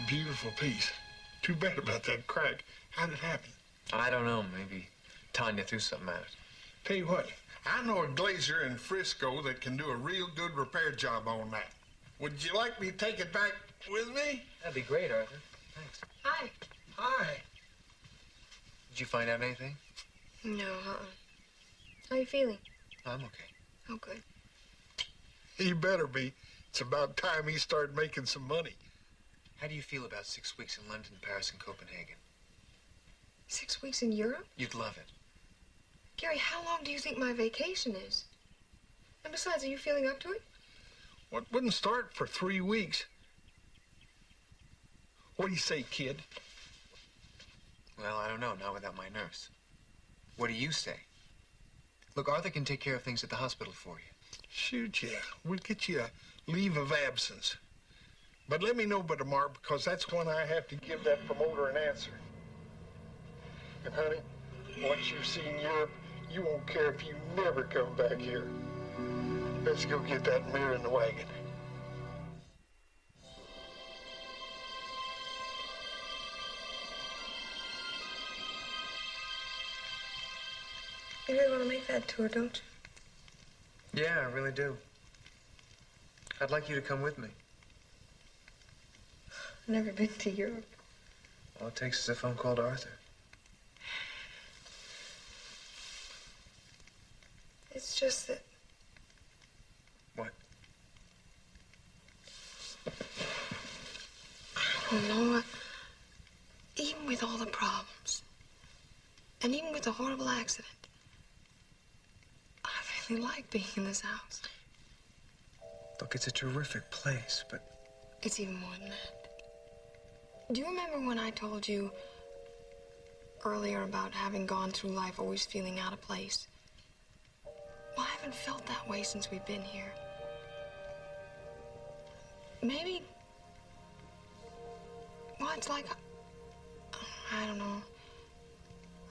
beautiful piece. Too bad about that crack. How'd it happen? I don't know. Maybe Tanya threw something at it. Tell you what, I know a glazier in Frisco that can do a real good repair job on that. Would you like me to take it back with me? That'd be great, Arthur. Thanks. Hi. Hi. Did you find out anything? No, How you feeling? I'm okay. Oh, good. He better be. It's about time he started making some money. How do you feel about 6 weeks in London, Paris, and Copenhagen? 6 weeks in Europe? You'd love it. Gary, how long do you think my vacation is? And besides, are you feeling up to it? Well, it wouldn't start for 3 weeks. What do you say, kid? Well, I don't know. Not without my nurse. What do you say? Look, Arthur can take care of things at the hospital for you. Shoot, yeah. We'll get you a leave of absence. But let me know by tomorrow, because that's when I have to give that promoter an answer. And, honey, once you've seen Europe, you won't care if you never come back here. Let's go get that mirror in the wagon. You really want to make that tour, don't you? Yeah, I really do. I'd like you to come with me. I've never been to Europe. All it takes is a phone call to Arthur. It's just that... What? Oh, no. Even with all the problems, and even with the horrible accident, I really like being in this house. Look, it's a terrific place, but... It's even more than that. Do you remember when I told you earlier about having gone through life always feeling out of place? Well, I haven't felt that way since we've been here. Maybe... Well, it's like... I don't know.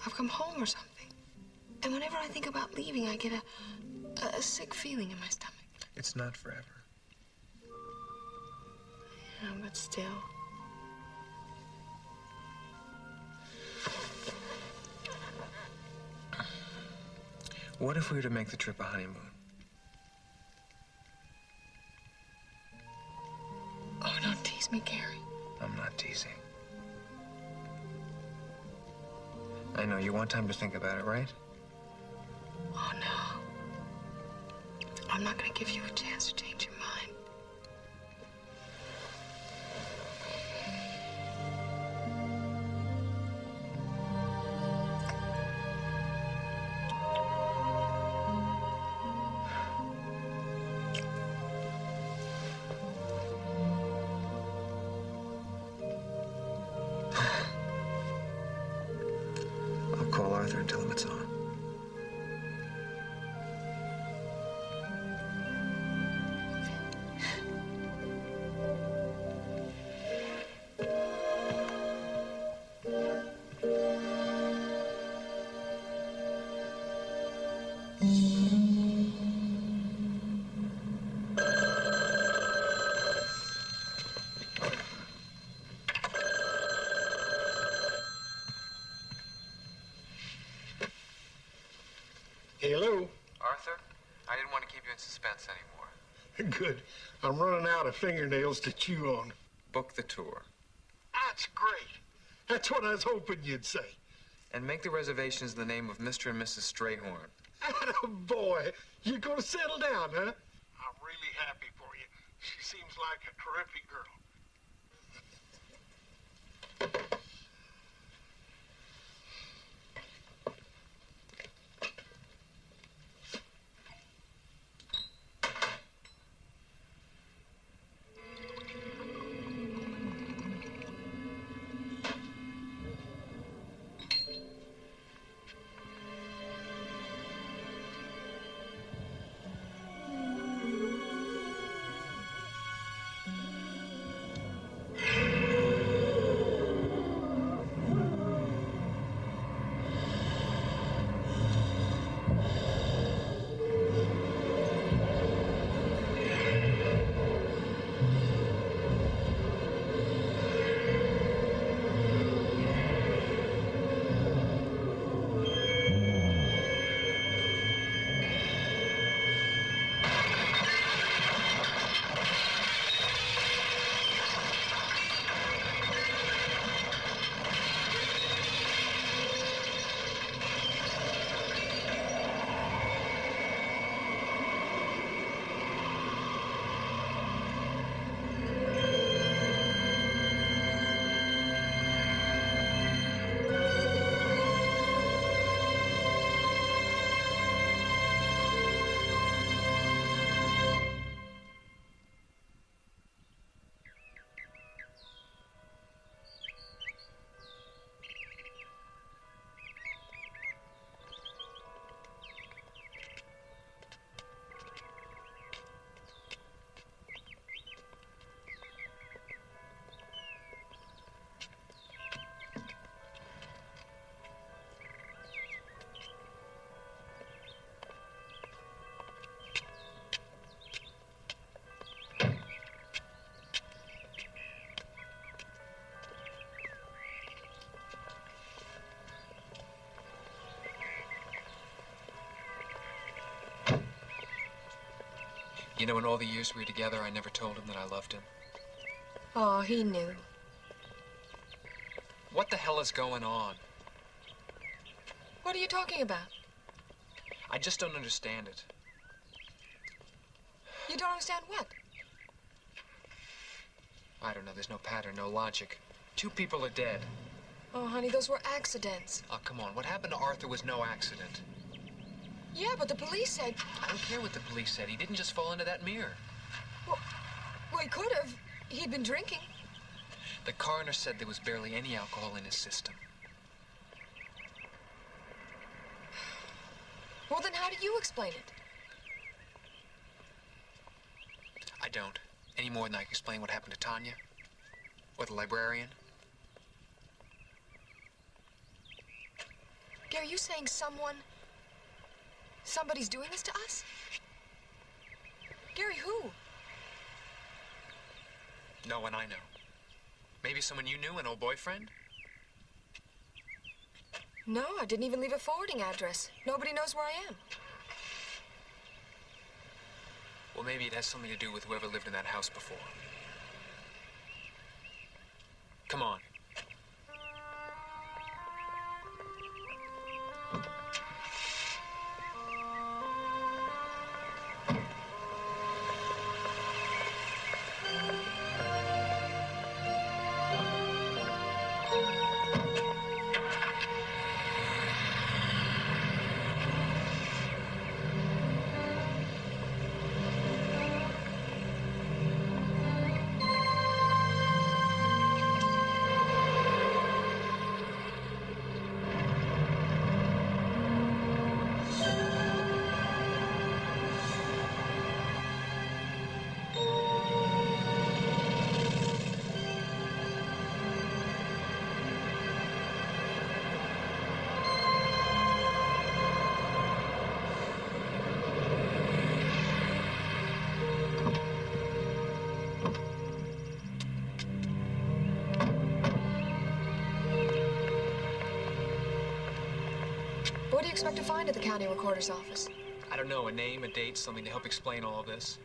I've come home or something. And whenever I think about leaving, I get a sick feeling in my stomach. It's not forever. Yeah, but still. What if we were to make the trip a honeymoon? Oh, don't tease me, Gary. I'm not teasing. I know, you want time to think about it, right? Oh, no. I'm not going to give you a chance to change your mind. I'll call Arthur and tell him it's on. Hello? Arthur, I didn't want to keep you in suspense anymore. Good. I'm running out of fingernails to chew on. Book the tour. That's great. That's what I was hoping you'd say. And make the reservations in the name of Mr. and Mrs. Strayhorn. Boy, you're going to settle down, huh? I'm really happy for you. She seems like a terrific girl. You know, in all the years we were together, I never told him that I loved him. Oh, he knew. What the hell is going on? What are you talking about? I just don't understand it. You don't understand what? I don't know. There's no pattern, no logic. 2 people are dead. Oh, honey, those were accidents. Oh, come on. What happened to Arthur was no accident. Yeah, but the police said... I don't care what the police said. He didn't just fall into that mirror. Well, he could have. He'd been drinking. The coroner said there was barely any alcohol in his system. Well, then how do you explain it? I don't. Any more than I can explain what happened to Tanya. Or the librarian. Gary, are you saying somebody's doing this to us? Gary, who? No one I know. Maybe someone you knew, an old boyfriend? No, I didn't even leave a forwarding address. Nobody knows where I am. Well, maybe it has something to do with whoever lived in that house before. Come on. What do you expect to find at the county recorder's office? I don't know, a name, a date, something to help explain all of this.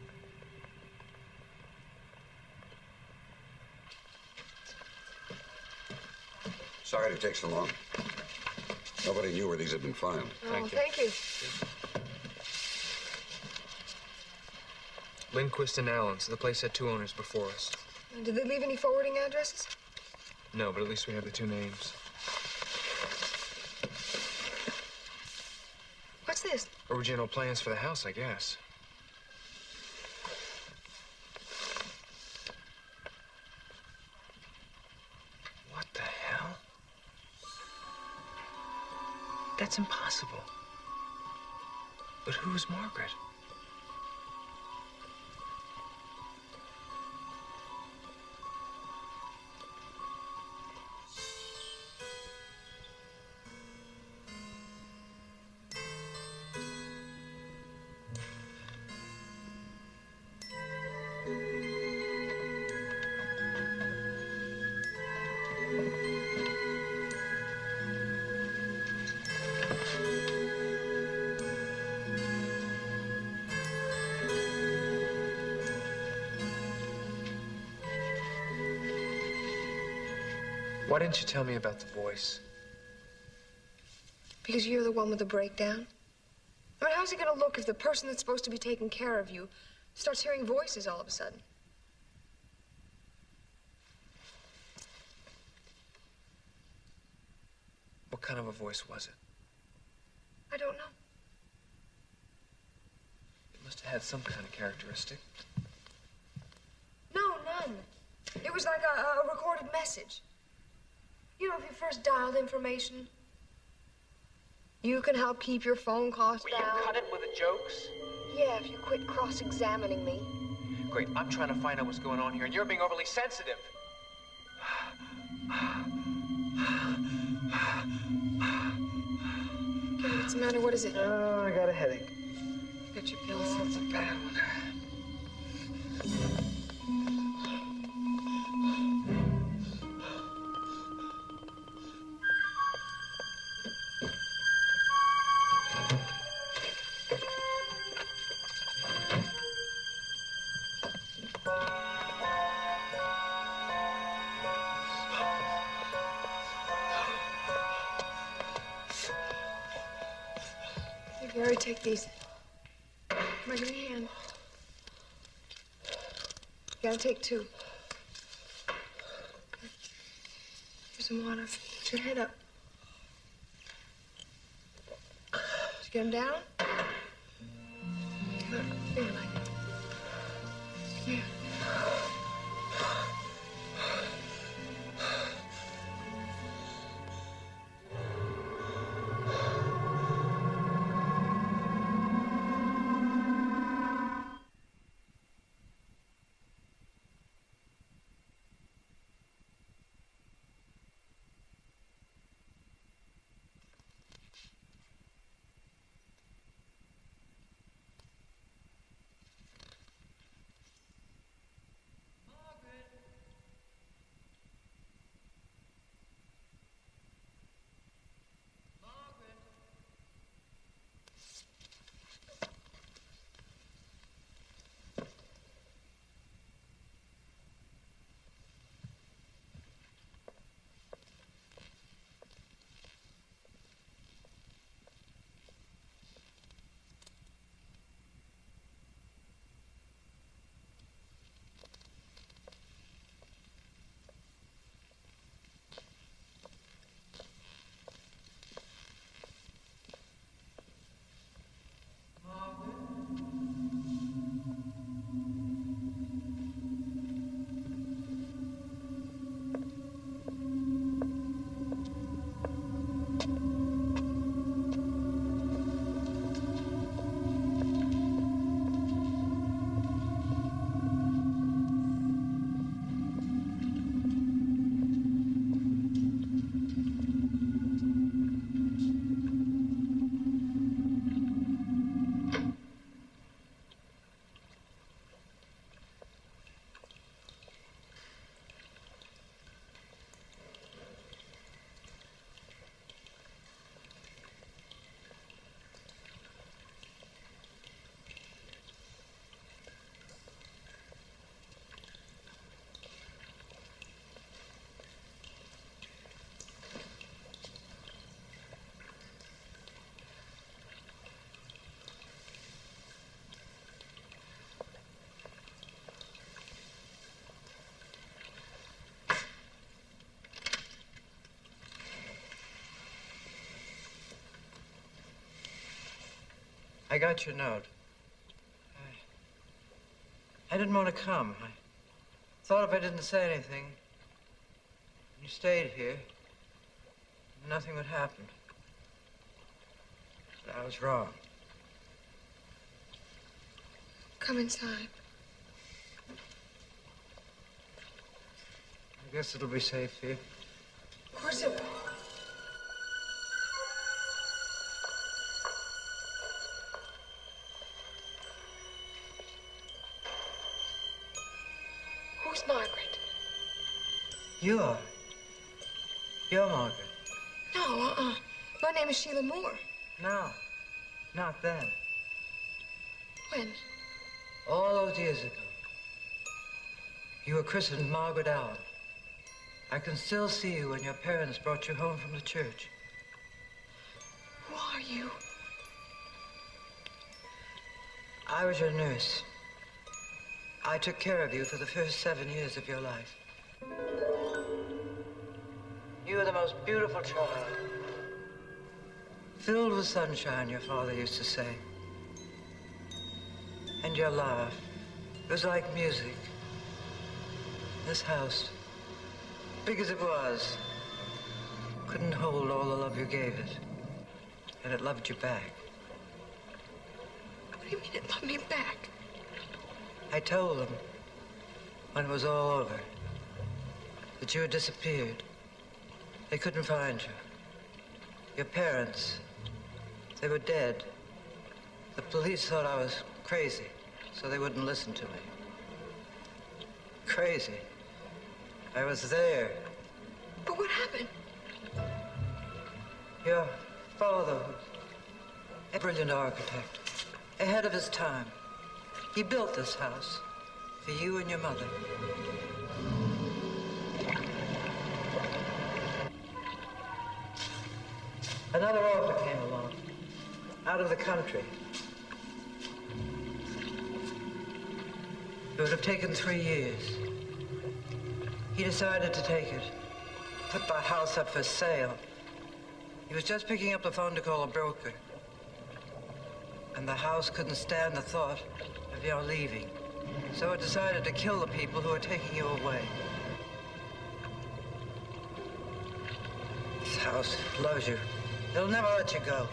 Sorry to take so long. Nobody knew where these had been found. Oh, thank you. Lindquist and Allen, so the place had 2 owners before us. Did they leave any forwarding addresses? No, but at least we have the 2 names. What's this? Original plans for the house, I guess. What the hell? That's impossible. But who's Margaret? Why didn't you tell me about the voice? Because you're the one with the breakdown? I mean, how's it gonna look if the person that's supposed to be taking care of you starts hearing voices all of a sudden? What kind of a voice was it? I don't know. It must have had some kind of characteristic. No, none. It was like a recorded message. You know, if you first dialed information, you can help keep your phone costs down. Will you cut it with the jokes? Yeah, if you quit cross-examining me. Great, I'm trying to find out what's going on here, and you're being overly sensitive. Okay, what's the matter? What is it? Oh, I got a headache. Get your pills. That's a bad one. Gary, take these. Come on, give me a hand. You gotta take two. Here's some water. Put your head up. Did you get him down? Good. Here, like. Here. I got your note. I didn't want to come. I thought if I didn't say anything, you stayed here, nothing would happen. But I was wrong. Come inside. I guess it'll be safe here. Of course it will. Who's Margaret? You are. You're Margaret. No, my name is Sheila Moore. No, not then. When? All those years ago. You were christened Margaret Allen. I can still see you when your parents brought you home from the church. Who are you? I was your nurse. I took care of you for the first 7 years of your life. You were the most beautiful child. Filled with sunshine, your father used to say. And your laugh, it was like music. This house, big as it was, couldn't hold all the love you gave it. And it loved you back. What do you mean it loved me back? I told them, when it was all over, that you had disappeared. They couldn't find you. Your parents, they were dead. The police thought I was crazy, so they wouldn't listen to me. Crazy. I was there. But what happened? Your father was a brilliant architect, ahead of his time. He built this house for you and your mother. Another altar came along. out of the country. It would have taken 3 years. He decided to take it, put the house up for sale. He was just picking up the phone to call a broker. And the house couldn't stand the thought of your leaving. So it decided to kill the people who are taking you away. This house loves you. It'll never let you go.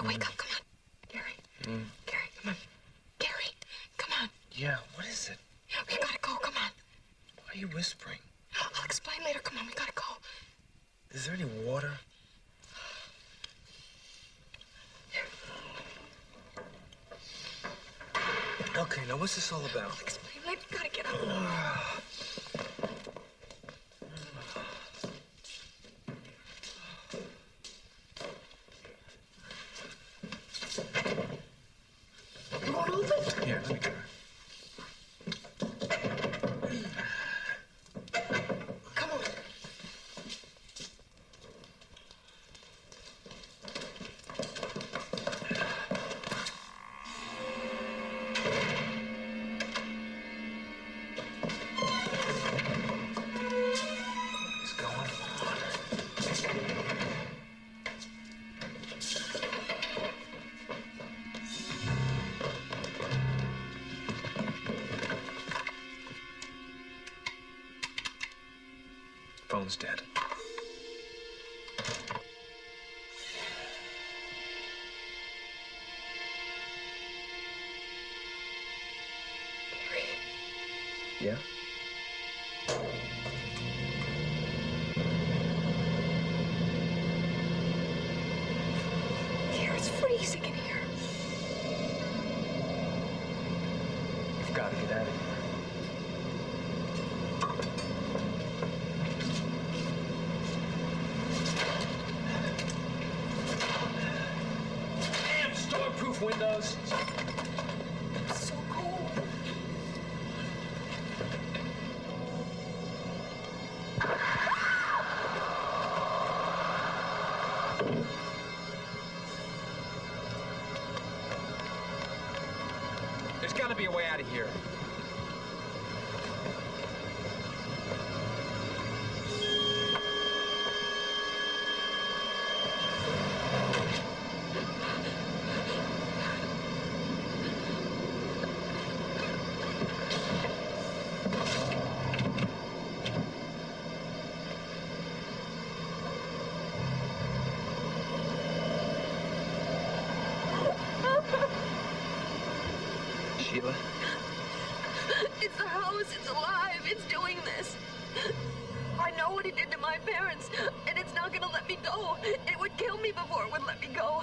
Wake up, come on. Gary. Gary, come on. Gary, come on. Yeah, what is it? We gotta go, come on. Why are you whispering? I'll explain later, come on, we gotta go. Is there any water? Okay, now what's this all about? I'll explain later, we gotta get up. Here, let me try. Come on. What's going on? Phone's dead. Yeah? Here, it's freezing in here. We've got to get out of here. Damn storm-proof windows. It's so cold. There's got to be a way out of here. Sheila? It's the house. It's alive. It's doing this. I know what he did to my parents, and it's not gonna let me go. It would kill me before it would let me go.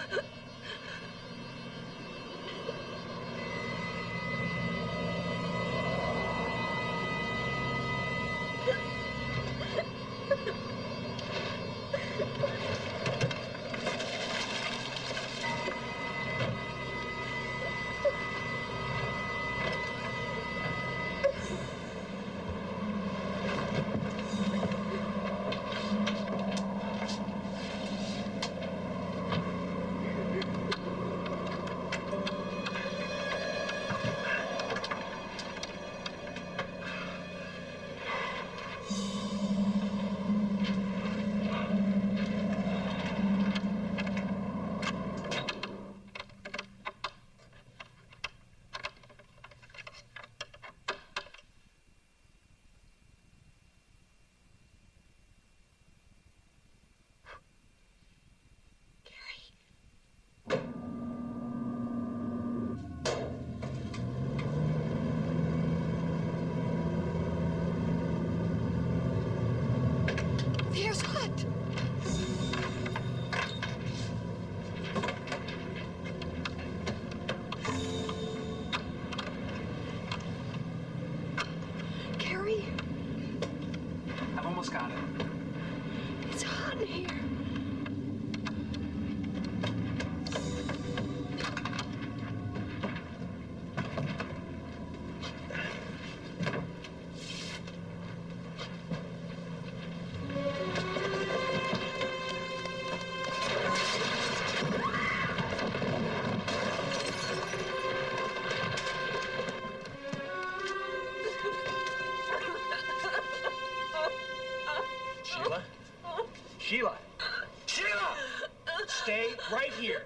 stay right here.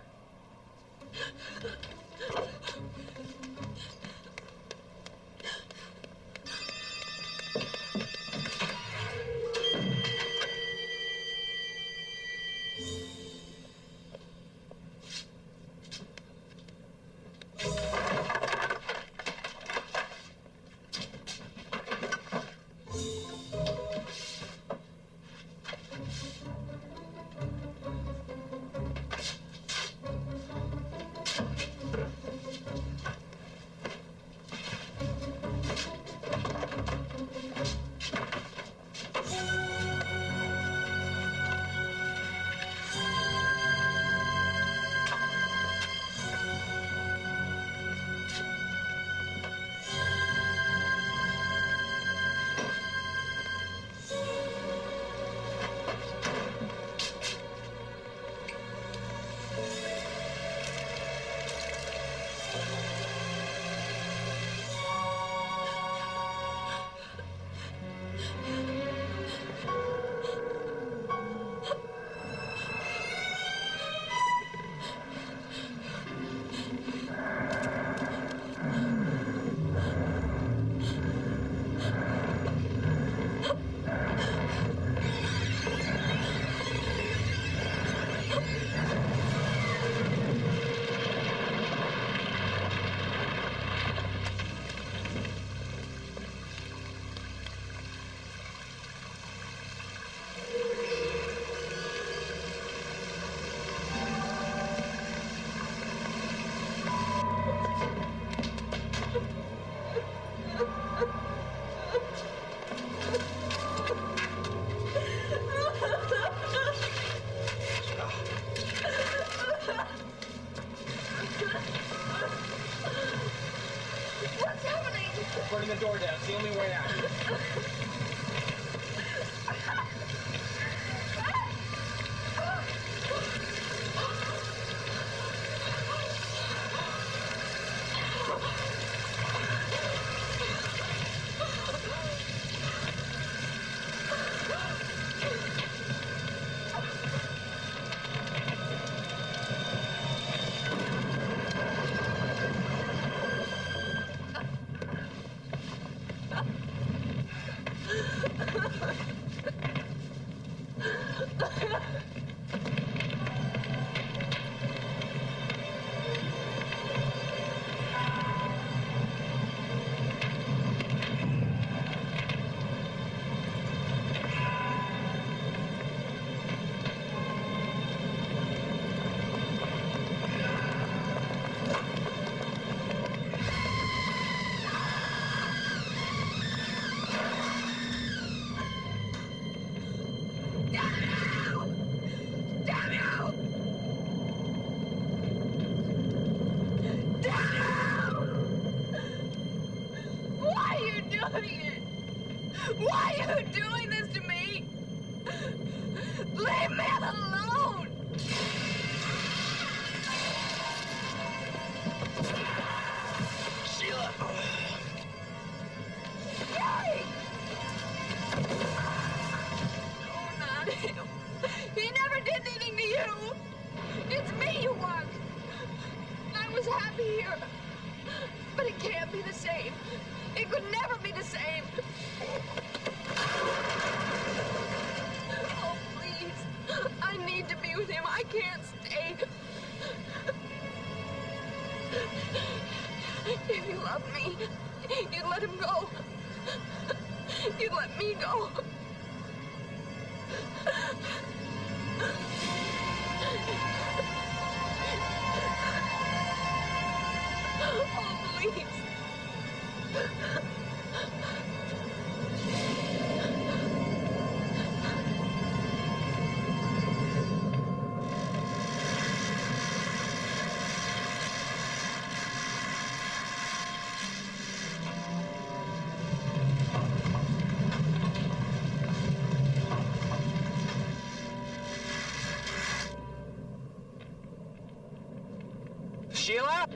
What's happening? Burning the door down. It's the only way out. Why are you doing it? Why are you doing this to me? Leave me alone! Sheila! Gary! Oh, not him. He never did anything to you. It's me you want. I was happy here. But it can't be the same. It could never be the same. Oh, please. I need to be with him. I can't stay. If you loved me, you'd let him go. You'd let me go. Oh, please. Sheila?